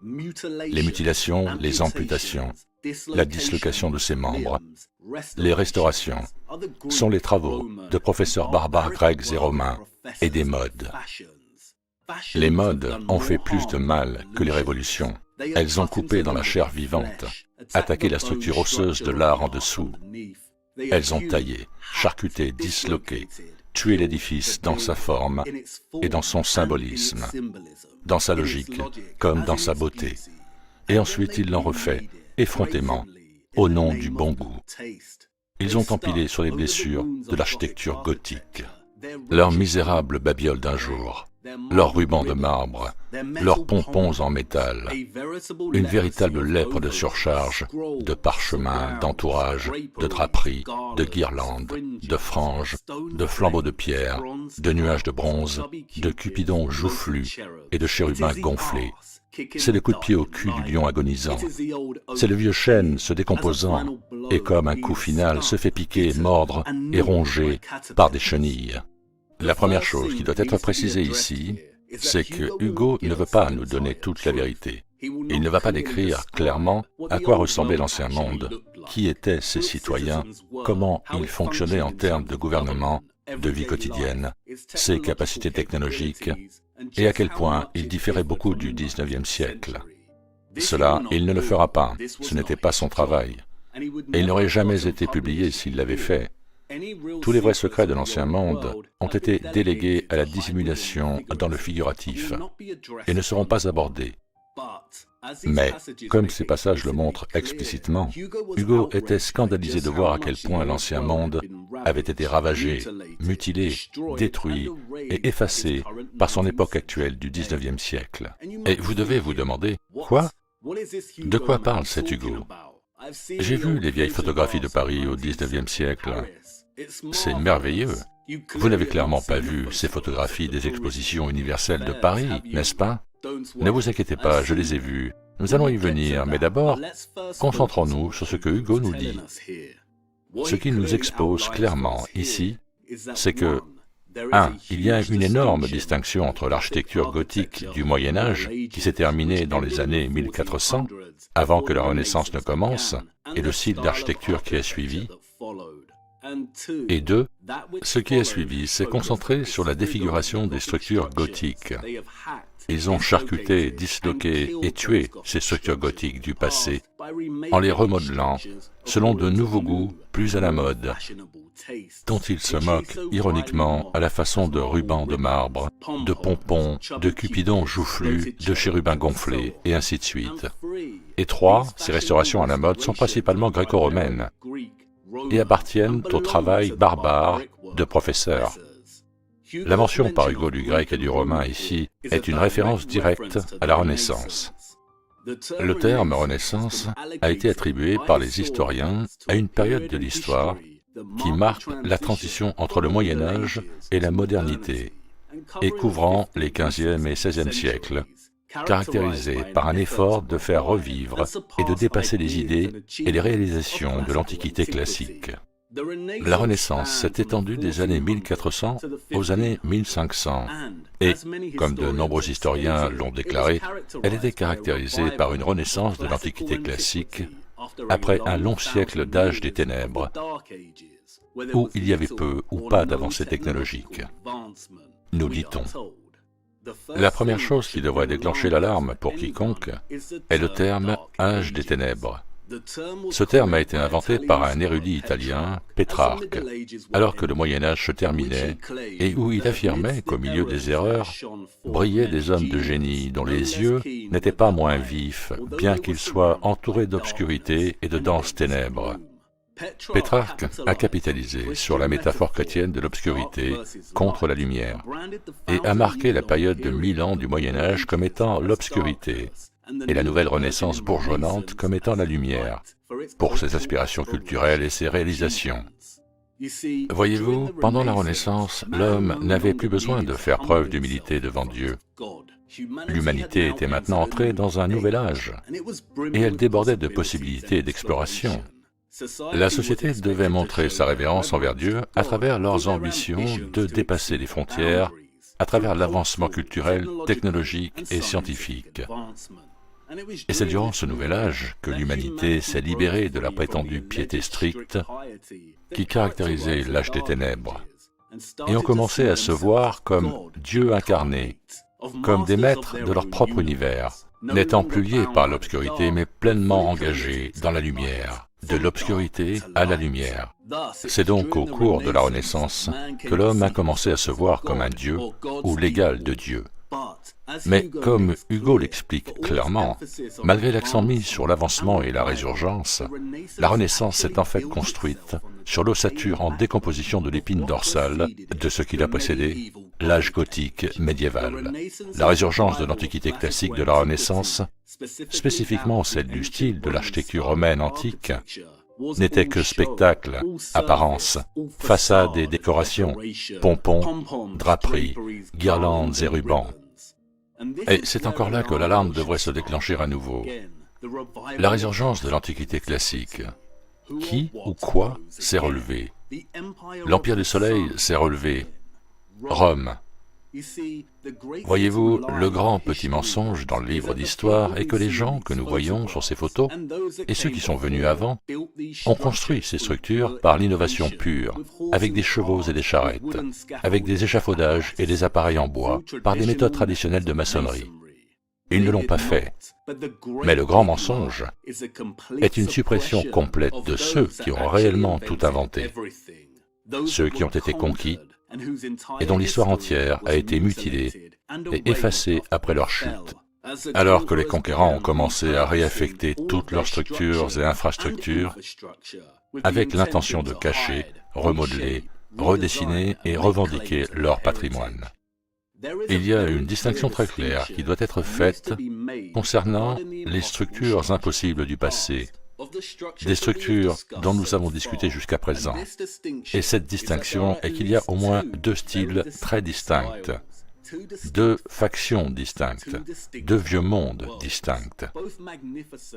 Les mutilations, les amputations, la dislocation de ses membres, les restaurations, sont les travaux de professeurs barbares grecs et romains et des modes. Les modes ont fait plus de mal que les révolutions. Elles ont coupé dans la chair vivante, attaqué la structure osseuse de l'art en dessous. Elles ont taillé, charcuté, disloqué, tué l'édifice dans sa forme et dans son symbolisme, dans sa logique comme dans sa beauté. Et ensuite ils l'ont refait, effrontément, au nom du bon goût. Ils ont empilé sur les blessures de l'architecture gothique. Leur misérable babiole d'un jour leurs rubans de marbre, leurs pompons en métal, une véritable lèpre de surcharge, de parchemin, d'entourage, de draperies, de guirlandes, de franges, de flambeaux de pierre, de nuages de bronze, de cupidons joufflus et de chérubins gonflés. C'est le coup de pied au cul du lion agonisant. C'est le vieux chêne se décomposant et comme un coup final se fait piquer, mordre et ronger par des chenilles. La première chose qui doit être précisée ici, c'est que Hugo ne veut pas nous donner toute la vérité. Il ne va pas décrire clairement à quoi ressemblait l'ancien monde, qui étaient ses citoyens, comment ils fonctionnaient en termes de gouvernement, de vie quotidienne, ses capacités technologiques, et à quel point il différait beaucoup du XIXe siècle. Cela, il ne le fera pas, ce n'était pas son travail, et il n'aurait jamais été publié s'il l'avait fait. Tous les vrais secrets de l'Ancien Monde ont été délégués à la dissimulation dans le figuratif et ne seront pas abordés. Mais, comme ces passages le montrent explicitement, Hugo était scandalisé de voir à quel point l'Ancien Monde avait été ravagé, mutilé, détruit et effacé par son époque actuelle du XIXe siècle. Et vous devez vous demander, quoi? De quoi parle cet Hugo? J'ai vu les vieilles photographies de Paris au XIXe siècle. C'est merveilleux. Vous n'avez clairement pas vu ces photographies des expositions universelles de Paris, n'est-ce pas? Ne vous inquiétez pas, je les ai vues. Nous allons y venir, mais d'abord, concentrons-nous sur ce que Hugo nous dit. Ce qu'il nous expose clairement ici, c'est que 1. Il y a une énorme distinction entre l'architecture gothique du Moyen-Âge, qui s'est terminée dans les années 1400, avant que la Renaissance ne commence, et le style d'architecture qui a suivi. Et 2. Ce qui a suivi s'est concentré sur la défiguration des structures gothiques. Ils ont charcuté, disloqué et tué ces structures gothiques du passé, en les remodelant selon de nouveaux goûts plus à la mode, dont ils se moquent ironiquement à la façon de rubans de marbre, de pompons, de cupidons joufflus, de chérubins gonflés, et ainsi de suite. Et 3, ces restaurations à la mode sont principalement gréco-romaines et appartiennent au travail barbare de professeurs. La mention par Hugo du grec et du romain ici est une référence directe à la Renaissance. Le terme Renaissance a été attribué par les historiens à une période de l'histoire qui marque la transition entre le Moyen Âge et la modernité, et couvrant les XVe et XVIe siècles, caractérisée par un effort de faire revivre et de dépasser les idées et les réalisations de l'Antiquité classique. La Renaissance s'est étendue des années 1400 aux années 1500, et, comme de nombreux historiens l'ont déclaré, elle était caractérisée par une renaissance de l'Antiquité classique après un long siècle d'âge des ténèbres, où il y avait peu ou pas d'avancées technologiques, nous dit-on. La première chose qui devrait déclencher l'alarme pour quiconque est le terme « âge des ténèbres ». Ce terme a été inventé par un érudit italien, Pétrarque, alors que le Moyen-Âge se terminait et où il affirmait qu'au milieu des erreurs brillaient des hommes de génie dont les yeux n'étaient pas moins vifs, bien qu'ils soient entourés d'obscurité et de denses ténèbres. Pétrarque a capitalisé sur la métaphore chrétienne de l'obscurité contre la lumière et a marqué la période de 1000 ans du Moyen-Âge comme étant l'obscurité et la nouvelle Renaissance bourgeonnante comme étant la lumière, pour ses aspirations culturelles et ses réalisations. Voyez-vous, pendant la Renaissance, l'homme n'avait plus besoin de faire preuve d'humilité devant Dieu. L'humanité était maintenant entrée dans un nouvel âge, et elle débordait de possibilités et d'exploration. La société devait montrer sa révérence envers Dieu à travers leurs ambitions de dépasser les frontières, à travers l'avancement culturel, technologique et scientifique. Et c'est durant ce nouvel âge que l'humanité s'est libérée de la prétendue piété stricte qui caractérisait l'âge des ténèbres, et ont commencé à se voir comme Dieu incarné, comme des maîtres de leur propre univers, n'étant plus liés par l'obscurité mais pleinement engagés dans la lumière, de l'obscurité à la lumière. C'est donc au cours de la Renaissance que l'homme a commencé à se voir comme un Dieu ou l'égal de Dieu. Mais comme Hugo l'explique clairement, malgré l'accent mis sur l'avancement et la résurgence, la Renaissance s'est en fait construite sur l'ossature en décomposition de l'épine dorsale de ce qui l'a précédé, l'âge gothique médiéval. La résurgence de l'Antiquité classique de la Renaissance, spécifiquement celle du style de l'architecture romaine antique, n'était que spectacle, apparence, façade et décoration, pompons, draperies, guirlandes et rubans. Et c'est encore là que l'alarme devrait se déclencher à nouveau. La résurgence de l'Antiquité classique. Qui ou quoi s'est relevé? L'Empire du Soleil s'est relevé. Rome. Voyez-vous, le grand petit mensonge dans le livre d'histoire est que les gens que nous voyons sur ces photos, et ceux qui sont venus avant, ont construit ces structures par l'innovation pure, avec des chevaux et des charrettes, avec des échafaudages et des appareils en bois, par des méthodes traditionnelles de maçonnerie. Ils ne l'ont pas fait. Mais le grand mensonge est une suppression complète de ceux qui ont réellement tout inventé, ceux qui ont été conquis, et dont l'histoire entière a été mutilée et effacée après leur chute, alors que les conquérants ont commencé à réaffecter toutes leurs structures et infrastructures avec l'intention de cacher, remodeler, redessiner et revendiquer leur patrimoine. Il y a une distinction très claire qui doit être faite concernant les structures impossibles du passé, des structures dont nous avons discuté jusqu'à présent. Et cette distinction est qu'il y a au moins deux styles très distincts, deux factions distinctes, deux vieux mondes distincts,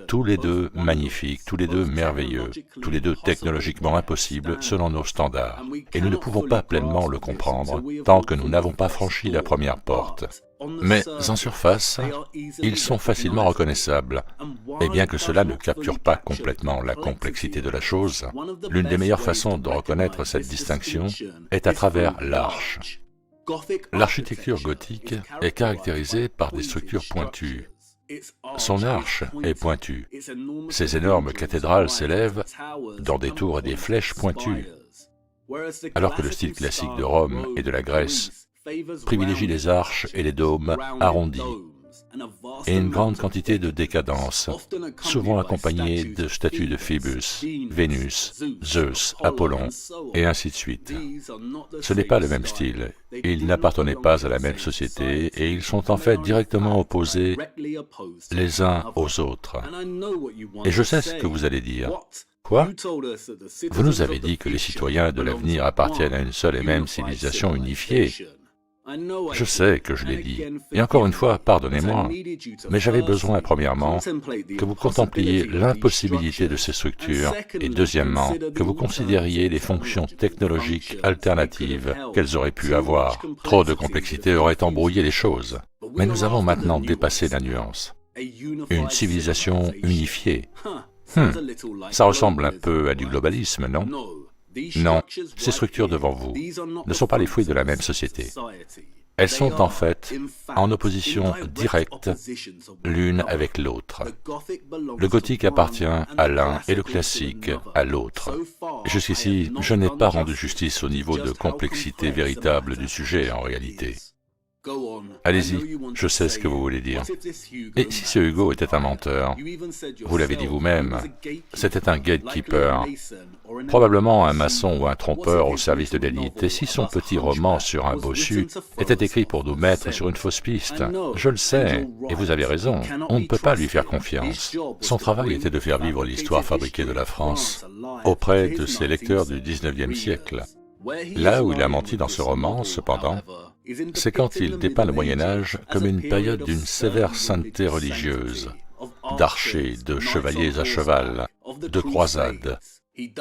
tous les deux magnifiques, tous les deux merveilleux, tous les deux technologiquement impossibles selon nos standards. Et nous ne pouvons pas pleinement le comprendre tant que nous n'avons pas franchi la première porte. Mais en surface, ils sont facilement reconnaissables, et bien que cela ne capture pas complètement la complexité de la chose, l'une des meilleures façons de reconnaître cette distinction est à travers l'arche. L'architecture gothique est caractérisée par des structures pointues. Son arche est pointue. Ses énormes cathédrales s'élèvent dans des tours et des flèches pointues, alors que le style classique de Rome et de la Grèce privilégie les arches et les dômes arrondis, et une grande quantité de décadence, souvent accompagnée de statues de Phébus, Vénus, Zeus, Apollon, et ainsi de suite. Ce n'est pas le même style, ils n'appartenaient pas à la même société, et ils sont en fait directement opposés les uns aux autres. Et je sais ce que vous allez dire. Quoi? Vous nous avez dit que les citoyens de l'avenir appartiennent à une seule et même civilisation unifiée. Je sais que je l'ai dit, et encore une fois, pardonnez-moi, mais j'avais besoin, premièrement, que vous contempliez l'impossibilité de ces structures, et deuxièmement, que vous considériez les fonctions technologiques alternatives qu'elles auraient pu avoir. Trop de complexité aurait embrouillé les choses. Mais nous avons maintenant dépassé la nuance. Une civilisation unifiée. Ça ressemble un peu à du globalisme, non? Non, ces structures devant vous ne sont pas les fruits de la même société. Elles sont en fait en opposition directe l'une avec l'autre. Le gothique appartient à l'un et le classique à l'autre. Jusqu'ici, je n'ai pas rendu justice au niveau de complexité véritable du sujet en réalité. Allez-y, je sais ce que vous voulez dire. Et si ce Hugo était un menteur, vous l'avez dit vous-même, c'était un gatekeeper, probablement un maçon ou un trompeur au service de l'élite, et si son petit roman sur un bossu était écrit pour nous mettre sur une fausse piste, je le sais, et vous avez raison, on ne peut pas lui faire confiance. Son travail était de faire vivre l'histoire fabriquée de la France auprès de ses lecteurs du XIXe siècle. Là où il a menti dans ce roman, cependant, c'est quand il dépeint le Moyen-Âge comme une période d'une sévère sainteté religieuse, d'archers, de chevaliers à cheval, de croisades.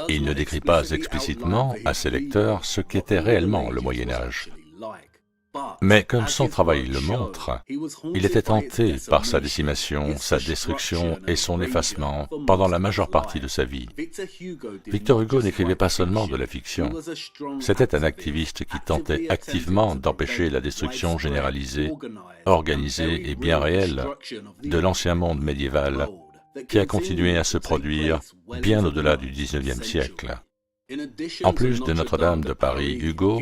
Il ne décrit pas explicitement à ses lecteurs ce qu'était réellement le Moyen-Âge. Mais comme son travail le montre, il était hanté par sa décimation, sa destruction et son effacement pendant la majeure partie de sa vie. Victor Hugo n'écrivait pas seulement de la fiction, c'était un activiste qui tentait activement d'empêcher la destruction généralisée, organisée et bien réelle de l'ancien monde médiéval qui a continué à se produire bien au-delà du XIXe siècle. En plus de Notre-Dame de Paris, Hugo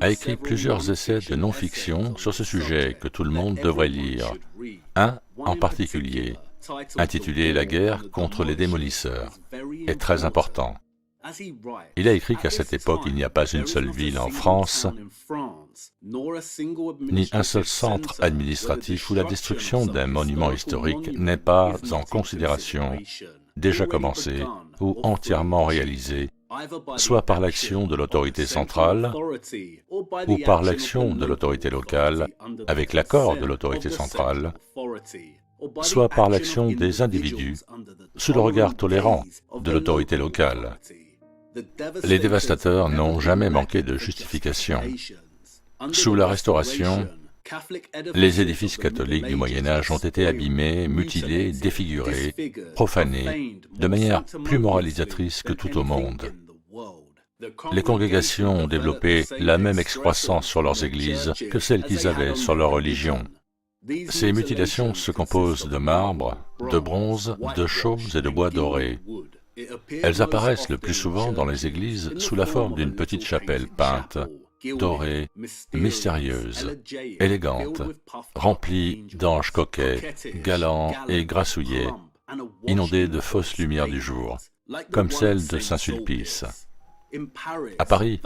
a écrit plusieurs essais de non-fiction sur ce sujet que tout le monde devrait lire. Un en particulier, intitulé « La guerre contre les démolisseurs », est très important. Il a écrit qu'à cette époque, il n'y a pas une seule ville en France, ni un seul centre administratif où la destruction d'un monument historique n'est pas en considération, déjà commencée ou entièrement réalisée, soit par l'action de l'autorité centrale ou par l'action de l'autorité locale, avec l'accord de l'autorité centrale, soit par l'action des individus, sous le regard tolérant de l'autorité locale. Les dévastateurs n'ont jamais manqué de justification. Sous la Restauration, les édifices catholiques du Moyen-Âge ont été abîmés, mutilés, défigurés, profanés, de manière plus moralisatrice que tout au monde. Les congrégations ont développé la même excroissance sur leurs églises que celle qu'ils avaient sur leur religion. Ces mutilations se composent de marbre, de bronze, de chaume et de bois doré. Elles apparaissent le plus souvent dans les églises sous la forme d'une petite chapelle peinte, dorée, mystérieuse, élégante, remplie d'anges coquets, galants et grassouillés, inondée de fausses lumières du jour, comme celle de Saint-Sulpice. À Paris,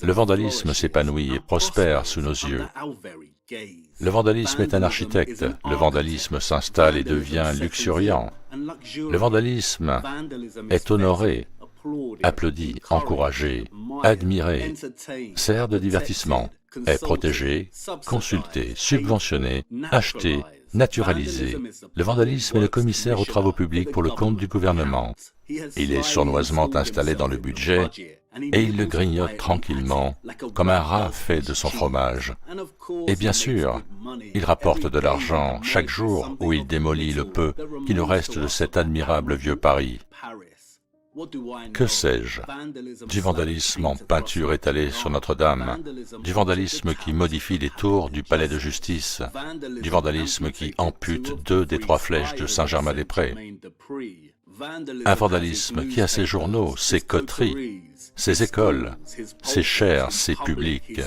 le vandalisme s'épanouit et prospère sous nos yeux. Le vandalisme est un architecte, le vandalisme s'installe et devient luxuriant. Le vandalisme est honoré, applaudi, encouragé, admiré, sert de divertissement, est protégé, consulté, subventionné, acheté, naturalisé. Le vandalisme est le commissaire aux travaux publics pour le compte du gouvernement. Il est sournoisement installé dans le budget et il le grignote tranquillement, comme un rat fait de son fromage. Et bien sûr, il rapporte de l'argent chaque jour où il démolit le peu qui nous reste de cet admirable vieux Paris. Que sais-je? Du vandalisme en peinture étalée sur Notre-Dame, du vandalisme qui modifie les tours du palais de justice, du vandalisme qui ampute 2 des 3 flèches de Saint-Germain-des-Prés, un vandalisme qui a ses journaux, ses coteries, ses écoles, ses chaires, ses publics,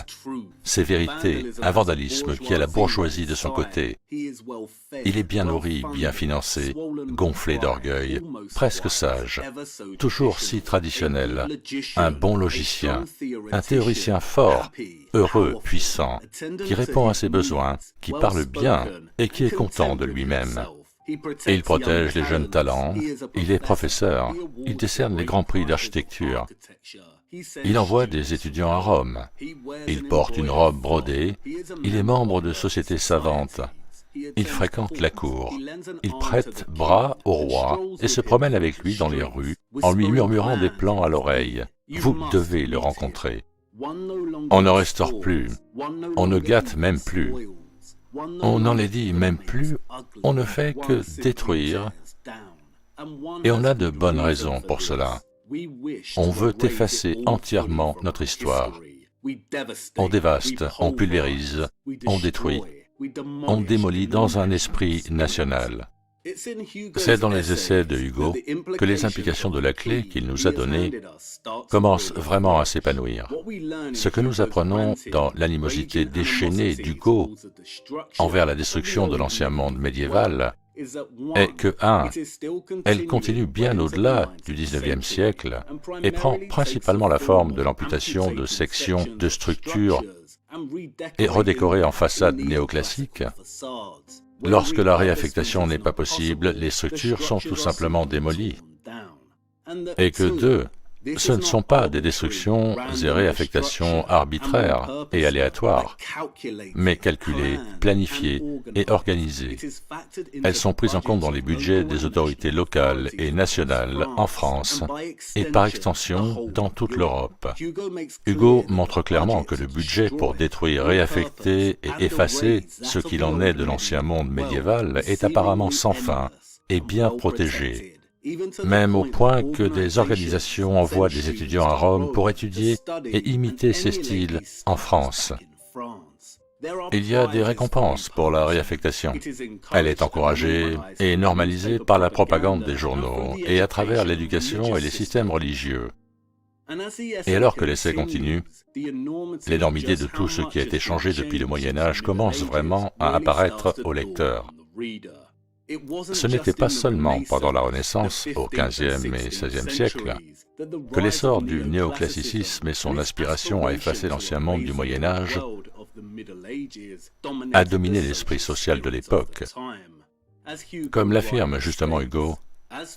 ses vérités, un vandalisme qui a la bourgeoisie de son côté. Il est bien nourri, bien financé, gonflé d'orgueil, presque sage, toujours si traditionnel, un bon logicien, un théoricien fort, heureux, puissant, qui répond à ses besoins, qui parle bien et qui est content de lui-même. Et il protège les jeunes talents, il est professeur, il décerne les grands prix d'architecture. Il envoie des étudiants à Rome, il porte une robe brodée, il est membre de sociétés savantes, il fréquente la cour, il prête bras au roi et se promène avec lui dans les rues en lui murmurant des plans à l'oreille. Vous devez le rencontrer. On ne restaure plus, on ne gâte même plus. On n'enlaidit même plus, on ne fait que détruire, et on a de bonnes raisons pour cela. On veut effacer entièrement notre histoire. On dévaste, on pulvérise, on détruit, on démolit dans un esprit national. C'est dans les essais de Hugo que les implications de la clé qu'il nous a donnée commencent vraiment à s'épanouir. Ce que nous apprenons dans l'animosité déchaînée d'Hugo envers la destruction de l'ancien monde médiéval est que, 1. Elle continue bien au-delà du XIXe siècle et prend principalement la forme de l'amputation de sections de structures et redécorées en façade néoclassique. Lorsque la réaffectation n'est pas possible, les structures sont tout simplement démolies. Et que 2. Ce ne sont pas des destructions et réaffectations arbitraires et aléatoires, mais calculées, planifiées et organisées. Elles sont prises en compte dans les budgets des autorités locales et nationales en France et par extension dans toute l'Europe. Hugo montre clairement que le budget pour détruire, réaffecter et effacer ce qu'il en est de l'ancien monde médiéval est apparemment sans fin et bien protégé, même au point que des organisations envoient des étudiants à Rome pour étudier et imiter ces styles en France. Il y a des récompenses pour la réaffectation. Elle est encouragée et normalisée par la propagande des journaux et à travers l'éducation et les systèmes religieux. Et alors que l'essai continue, l'énormité de tout ce qui a été changé depuis le Moyen-Âge commence vraiment à apparaître au lecteur. Ce n'était pas seulement pendant la Renaissance, au XVe et XVIe siècle, que l'essor du néoclassicisme et son aspiration à effacer l'ancien monde du Moyen Âge a dominé l'esprit social de l'époque. Comme l'affirme justement Hugo,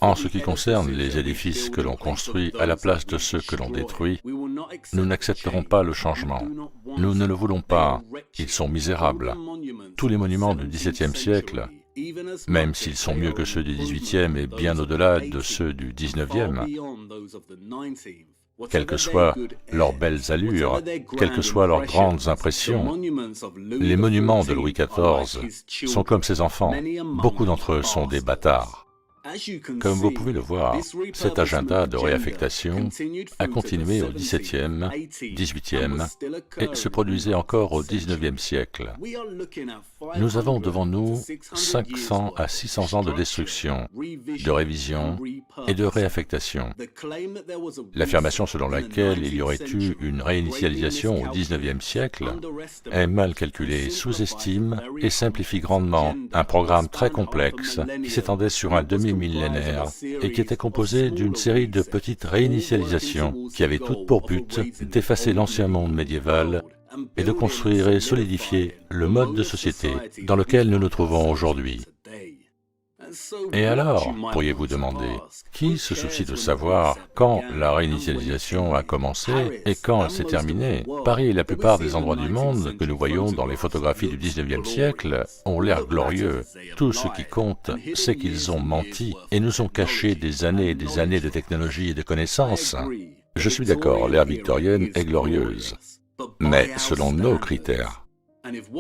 en ce qui concerne les édifices que l'on construit à la place de ceux que l'on détruit, nous n'accepterons pas le changement. Nous ne le voulons pas, ils sont misérables. Tous les monuments du XVIIe siècle, même s'ils sont mieux que ceux du XVIIIe et bien au-delà de ceux du XIXe, quelles que soient leurs belles allures, quelles que soient leurs grandes impressions, les monuments de Louis XIV sont comme ses enfants. Beaucoup d'entre eux sont des bâtards. Comme vous pouvez le voir, cet agenda de réaffectation a continué au XVIIe, XVIIIe et se produisait encore au XIXe siècle. Nous avons devant nous 500 à 600 ans de destruction, de révision et de réaffectation. L'affirmation selon laquelle il y aurait eu une réinitialisation au XIXe siècle est mal calculée, sous-estime et simplifie grandement un programme très complexe qui s'étendait sur un demi-millénaire et qui était composé d'une série de petites réinitialisations qui avaient toutes pour but d'effacer l'ancien monde médiéval et de construire et solidifier le mode de société dans lequel nous nous trouvons aujourd'hui. Et alors, pourriez-vous demander, qui se soucie de savoir quand la réinitialisation a commencé et quand elle s'est terminée? Paris et la plupart des endroits du monde que nous voyons dans les photographies du XIXe siècle ont l'air glorieux. Tout ce qui compte, c'est qu'ils ont menti et nous ont caché des années et des années de technologie et de connaissances. Je suis d'accord, l'ère victorienne est glorieuse, mais selon nos critères.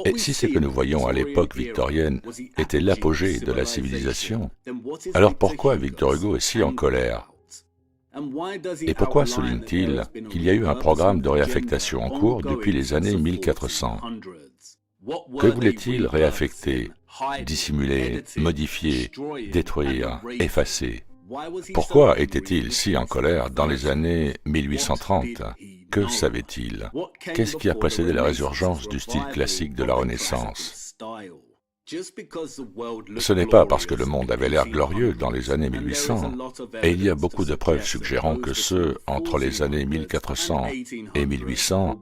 Et si ce que nous voyons à l'époque victorienne était l'apogée de la civilisation, alors pourquoi Victor Hugo est si en colère? Et pourquoi souligne-t-il qu'il y a eu un programme de réaffectation en cours depuis les années 1400? Que voulait-il réaffecter, dissimuler, modifier, détruire, effacer? Pourquoi était-il si en colère dans les années 1830? Que savait-il? Qu'est-ce qui a précédé la résurgence du style classique de la Renaissance? Ce n'est pas parce que le monde avait l'air glorieux dans les années 1800, et il y a beaucoup de preuves suggérant que ceux entre les années 1400 et 1800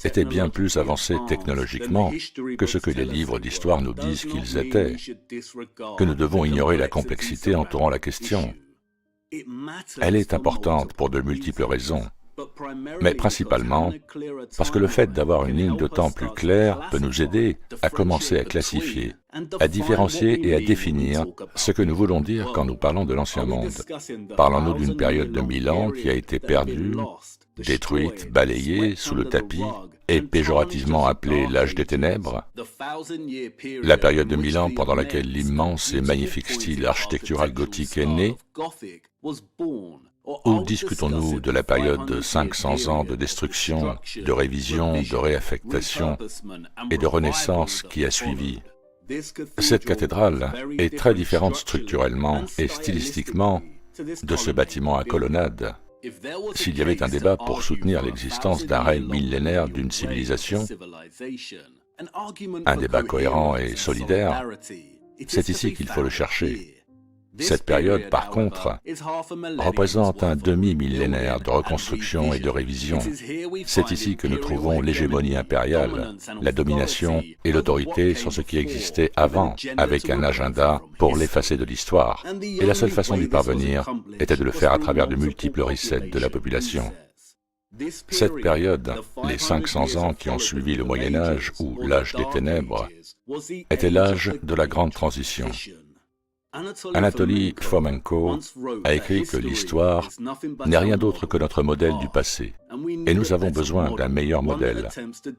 étaient bien plus avancés technologiquement que ce que les livres d'histoire nous disent qu'ils étaient, que nous devons ignorer la complexité entourant la question. Elle est importante pour de multiples raisons, mais principalement parce que le fait d'avoir une ligne de temps plus claire peut nous aider à commencer à classifier, à différencier et à définir ce que nous voulons dire quand nous parlons de l'Ancien Monde. Parlons-nous d'une période de 1000 ans qui a été perdue, détruite, balayée sous le tapis et péjorativement appelée l'âge des ténèbres, la période de 1000 ans pendant laquelle l'immense et magnifique style architectural gothique est né, ou discutons-nous de la période de 500 ans de destruction, de révision, de réaffectation et de renaissance qui a suivi? Cette cathédrale est très différente structurellement et stylistiquement de ce bâtiment à colonnade. S'il y avait un débat pour soutenir l'existence d'un règne millénaire d'une civilisation, un débat cohérent et solidaire, c'est ici qu'il faut le chercher. Cette période, par contre, représente un demi-millénaire de reconstruction et de révision. C'est ici que nous trouvons l'hégémonie impériale, la domination et l'autorité sur ce qui existait avant, avec un agenda pour l'effacer de l'histoire. Et la seule façon d'y parvenir était de le faire à travers de multiples resets de la population. Cette période, les 500 ans qui ont suivi le Moyen Âge ou l'âge des ténèbres, était l'âge de la grande transition. Anatoly Fomenko a écrit que l'histoire n'est rien d'autre que notre modèle du passé, et nous avons besoin d'un meilleur modèle,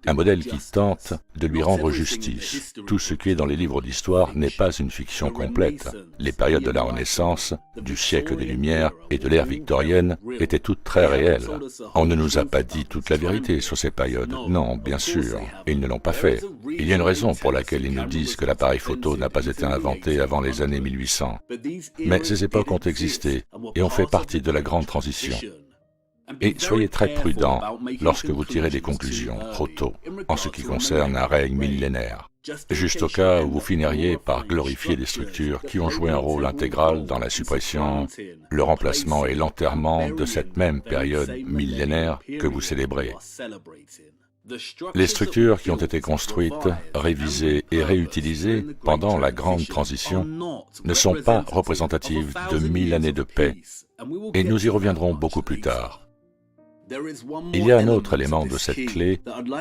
un modèle qui tente de lui rendre justice. Tout ce qui est dans les livres d'histoire n'est pas une fiction complète. Les périodes de la Renaissance, du siècle des Lumières et de l'ère victorienne étaient toutes très réelles. On ne nous a pas dit toute la vérité sur ces périodes. Non, bien sûr, ils ne l'ont pas fait. Il y a une raison pour laquelle ils nous disent que l'appareil photo n'a pas été inventé avant les années 1800. Mais ces époques ont existé et ont fait partie de la grande transition. Et soyez très prudents lorsque vous tirez des conclusions trop tôt en ce qui concerne un règne millénaire. juste au cas où vous finiriez par glorifier des structures qui ont joué un rôle intégral dans la suppression, le remplacement et l'enterrement de cette même période millénaire que vous célébrez. Les structures qui ont été construites, révisées et réutilisées pendant la grande transition ne sont pas représentatives de 1000 années de paix, et nous y reviendrons beaucoup plus tard. Il y a un autre élément de cette clé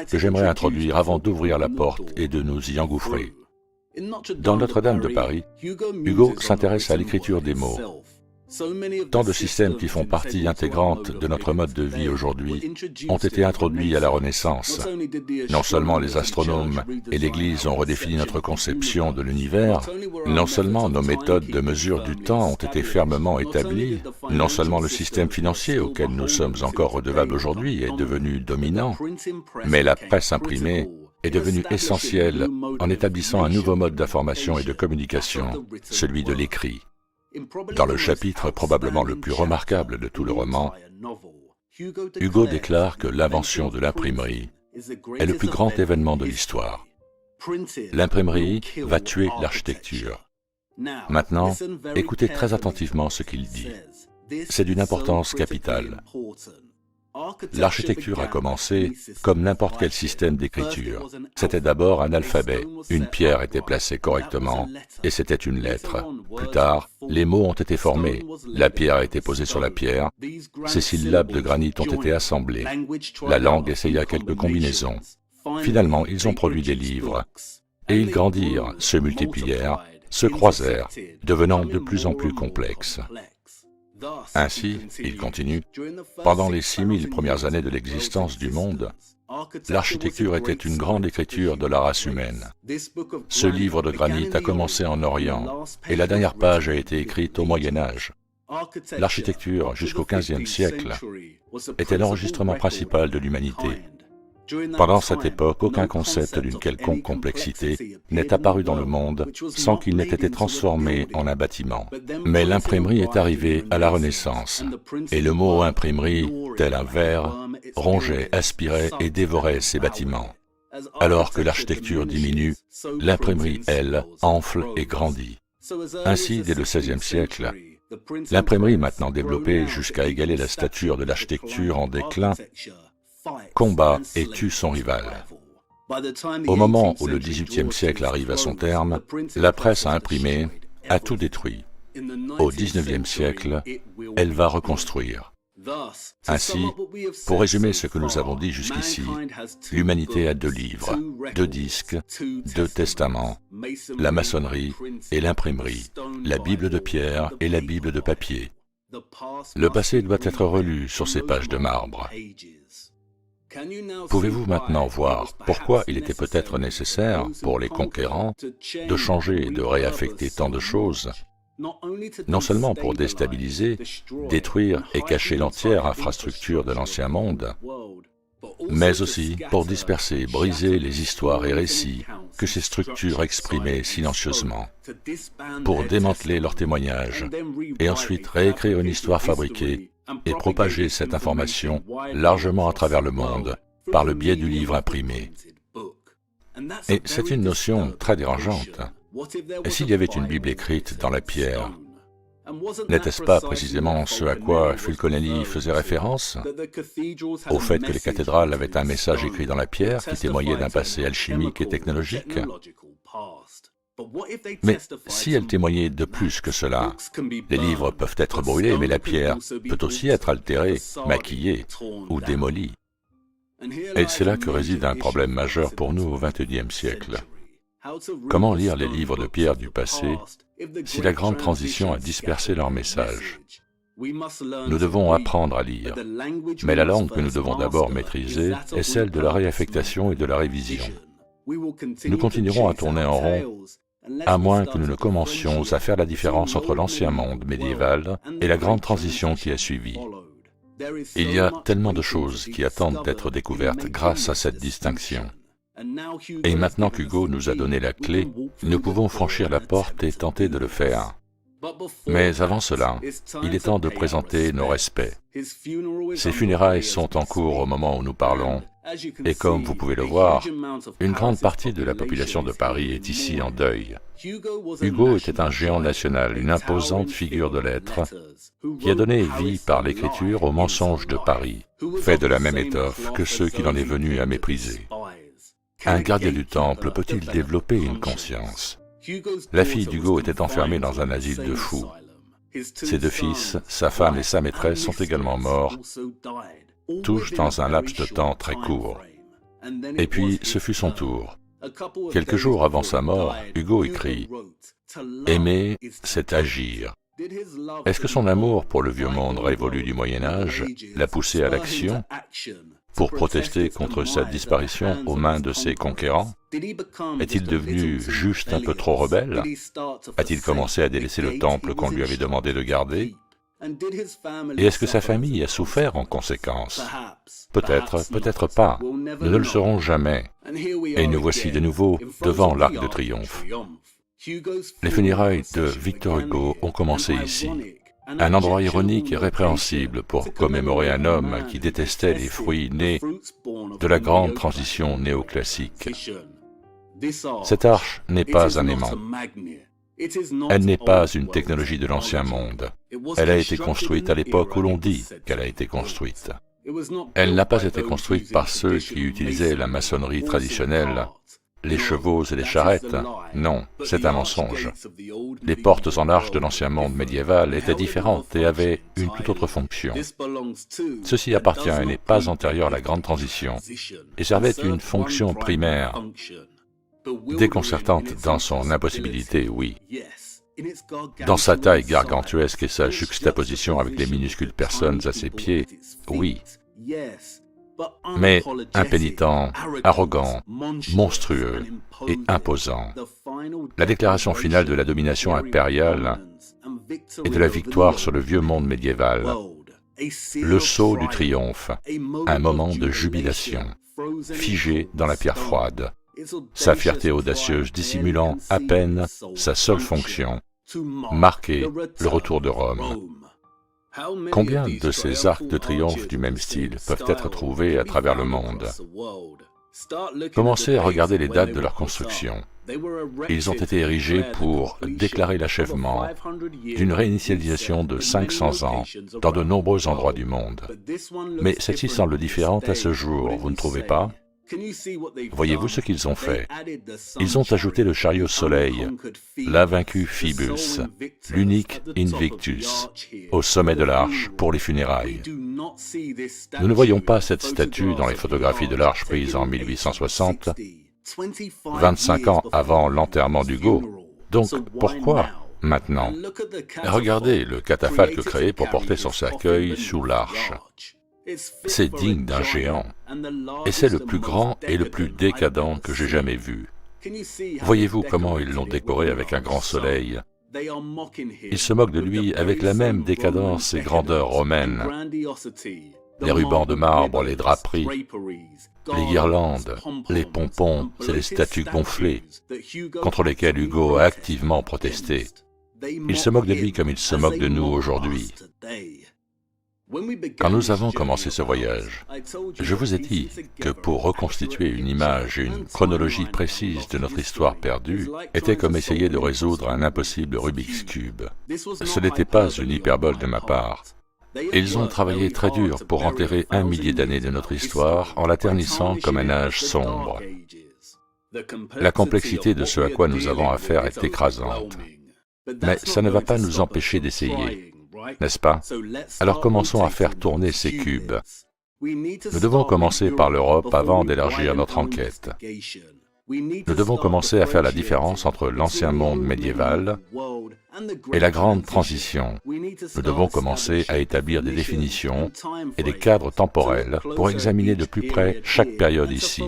que j'aimerais introduire avant d'ouvrir la porte et de nous y engouffrer. Dans Notre-Dame de Paris, Hugo s'intéresse à l'écriture des mots. Tant de systèmes qui font partie intégrante de notre mode de vie aujourd'hui ont été introduits à la Renaissance. Non seulement les astronomes et l'Église ont redéfini notre conception de l'univers, non seulement nos méthodes de mesure du temps ont été fermement établies, non seulement le système financier auquel nous sommes encore redevables aujourd'hui est devenu dominant, mais la presse imprimée est devenue essentielle en établissant un nouveau mode d'information et de communication, celui de l'écrit. Dans le chapitre probablement le plus remarquable de tout le roman, Hugo déclare que l'invention de l'imprimerie est le plus grand événement de l'histoire. L'imprimerie va tuer l'architecture. Maintenant, écoutez très attentivement ce qu'il dit. C'est d'une importance capitale. L'architecture a commencé comme n'importe quel système d'écriture. C'était d'abord un alphabet, une pierre était placée correctement, et c'était une lettre. Plus tard, les mots ont été formés, la pierre a été posée sur la pierre, ces syllabes de granit ont été assemblées, la langue essaya quelques combinaisons. Finalement, ils ont produit des livres, et ils grandirent, se multiplièrent, se croisèrent, devenant de plus en plus complexes. Ainsi, il continue, pendant les 6000 premières années de l'existence du monde, l'architecture était une grande écriture de la race humaine. Ce livre de granit a commencé en Orient, et la dernière page a été écrite au Moyen Âge. L'architecture, jusqu'au XVe siècle, était l'enregistrement principal de l'humanité. Pendant cette époque, aucun concept d'une quelconque complexité n'est apparu dans le monde sans qu'il n'ait été transformé en un bâtiment. Mais l'imprimerie est arrivée à la Renaissance, et le mot imprimerie, tel un ver, rongeait, aspirait et dévorait ces bâtiments. Alors que l'architecture diminue, l'imprimerie, elle, enfle et grandit. Ainsi, dès le XVIe siècle, l'imprimerie, maintenant développée jusqu'à égaler la stature de l'architecture en déclin, combat et tue son rival. Au moment où le XVIIIe siècle arrive à son terme, la presse a imprimé, a tout détruit. Au XIXe siècle, elle va reconstruire. Ainsi, pour résumer ce que nous avons dit jusqu'ici, l'humanité a 2 livres, 2 disques, 2 testaments, la maçonnerie et l'imprimerie, la Bible de pierre et la Bible de papier. Le passé doit être relu sur ces pages de marbre. Pouvez-vous maintenant voir pourquoi il était peut-être nécessaire pour les conquérants de changer et de réaffecter tant de choses, non seulement pour déstabiliser, détruire et cacher l'entière infrastructure de l'Ancien Monde, mais aussi pour disperser, briser les histoires et récits que ces structures exprimaient silencieusement, pour démanteler leurs témoignages et ensuite réécrire une histoire fabriquée et propager cette information largement à travers le monde par le biais du livre imprimé. Et c'est une notion très dérangeante. Et s'il y avait une Bible écrite dans la pierre, n'était-ce pas précisément ce à quoi Fulcanelli faisait référence? Au fait que les cathédrales avaient un message écrit dans la pierre qui témoignait d'un passé alchimique et technologique? Mais si elle témoignait de plus que cela, les livres peuvent être brûlés, mais la pierre peut aussi être altérée, maquillée ou démolie. Et c'est là que réside un problème majeur pour nous au XXIe siècle. Comment lire les livres de pierre du passé si la grande transition a dispersé leur message? Nous devons apprendre à lire, mais la langue que nous devons d'abord maîtriser est celle de la réaffectation et de la révision. Nous continuerons à tourner en rond, à moins que nous ne commencions à faire la différence entre l'ancien monde médiéval et la grande transition qui a suivi. Il y a tellement de choses qui attendent d'être découvertes grâce à cette distinction. Et maintenant qu'Hugo nous a donné la clé, nous pouvons franchir la porte et tenter de le faire. Mais avant cela, il est temps de présenter nos respects. Ses funérailles sont en cours au moment où nous parlons, et comme vous pouvez le voir, une grande partie de la population de Paris est ici en deuil. Hugo était un géant national, une imposante figure de lettres, qui a donné vie par l'écriture aux mensonges de Paris, faits de la même étoffe que ceux qu'il en est venu à mépriser. Un gardien du temple peut-il développer une conscience? La fille d'Hugo était enfermée dans un asile de fous. Ses deux fils, sa femme et sa maîtresse sont également morts, tous dans un laps de temps très court. Et puis, ce fut son tour. Quelques jours avant sa mort, Hugo écrit « Aimer, c'est agir ». Est-ce que son amour pour le vieux monde révolu du Moyen-Âge l'a poussé à l'action pour protester contre sa disparition aux mains de ses conquérants? Est-il devenu juste un peu trop rebelle? A-t-il commencé à délaisser le temple qu'on lui avait demandé de garder? Et est-ce que sa famille a souffert en conséquence? Peut-être, peut-être pas. Nous ne le saurons jamais. Et nous voici de nouveau devant l'Arc de Triomphe. Les funérailles de Victor Hugo ont commencé ici. Un endroit ironique et répréhensible pour commémorer un homme qui détestait les fruits nés de la grande transition néoclassique. Cette arche n'est pas un aimant. Elle n'est pas une technologie de l'ancien monde. Elle a été construite à l'époque où l'on dit qu'elle a été construite. Elle n'a pas été construite par ceux qui utilisaient la maçonnerie traditionnelle, les chevaux et les charrettes. Non, c'est un mensonge. Les portes en arche de l'ancien monde médiéval étaient différentes et avaient une toute autre fonction. Ceci appartient et n'est pas antérieur à la grande transition, et servait une fonction primaire, déconcertante dans son impossibilité, oui. Dans sa taille gargantuesque et sa juxtaposition avec les minuscules personnes à ses pieds, oui. Mais impénitent, arrogant, monstrueux et imposant. La déclaration finale de la domination impériale et de la victoire sur le vieux monde médiéval. Le sceau du triomphe, un moment de jubilation, figé dans la pierre froide. Sa fierté audacieuse dissimulant à peine sa seule fonction, marquer le retour de Rome. Combien de ces arcs de triomphe du même style peuvent être trouvés à travers le monde? Commencez à regarder les dates de leur construction. Ils ont été érigés pour déclarer l'achèvement d'une réinitialisation de 500 ans dans de nombreux endroits du monde. Mais celle-ci semble différente à ce jour, vous ne trouvez pas? Voyez-vous ce qu'ils ont fait? Ils ont ajouté le chariot soleil, l'invaincu Phoebus, l'unique Invictus, au sommet de l'arche pour les funérailles. Nous ne voyons pas cette statue dans les photographies de l'arche prises en 1860, 25 ans avant l'enterrement d'Hugo. Donc pourquoi maintenant? Regardez le catafalque créé pour porter son cercueil sous l'arche. C'est digne d'un géant, et c'est le plus grand et le plus décadent que j'ai jamais vu. Voyez-vous comment ils l'ont décoré avec un grand soleil? Ils se moquent de lui avec la même décadence et grandeur romaine. Les rubans de marbre, les draperies, les guirlandes, les pompons et les statues gonflées, contre lesquelles Hugo a activement protesté. Ils se moquent de lui comme ils se moquent de nous aujourd'hui. Quand nous avons commencé ce voyage, je vous ai dit que pour reconstituer une image et une chronologie précise de notre histoire perdue était comme essayer de résoudre un impossible Rubik's Cube. Ce n'était pas une hyperbole de ma part. Ils ont travaillé très dur pour enterrer 1 millier d'années de notre histoire en la ternissant comme un âge sombre. La complexité de ce à quoi nous avons affaire est écrasante. Mais ça ne va pas nous empêcher d'essayer. N'est-ce pas? Alors commençons à faire tourner ces cubes. Nous devons commencer par l'Europe avant d'élargir notre enquête. Nous devons commencer à faire la différence entre l'ancien monde médiéval et la grande transition. Nous devons commencer à établir des définitions et des cadres temporels pour examiner de plus près chaque période ici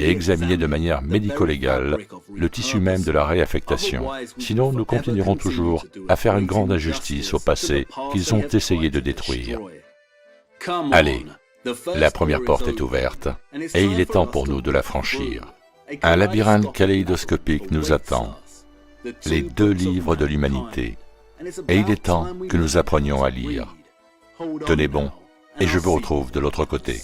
et examiner de manière médico-légale le tissu même de la réaffectation. Sinon, nous continuerons toujours à faire une grande injustice au passé qu'ils ont essayé de détruire. Allez, la première porte est ouverte et il est temps pour nous de la franchir. Un labyrinthe kaléidoscopique nous attend. Les 2 livres de l'humanité. Et il est temps que nous apprenions à lire. Tenez bon, et je vous retrouve de l'autre côté.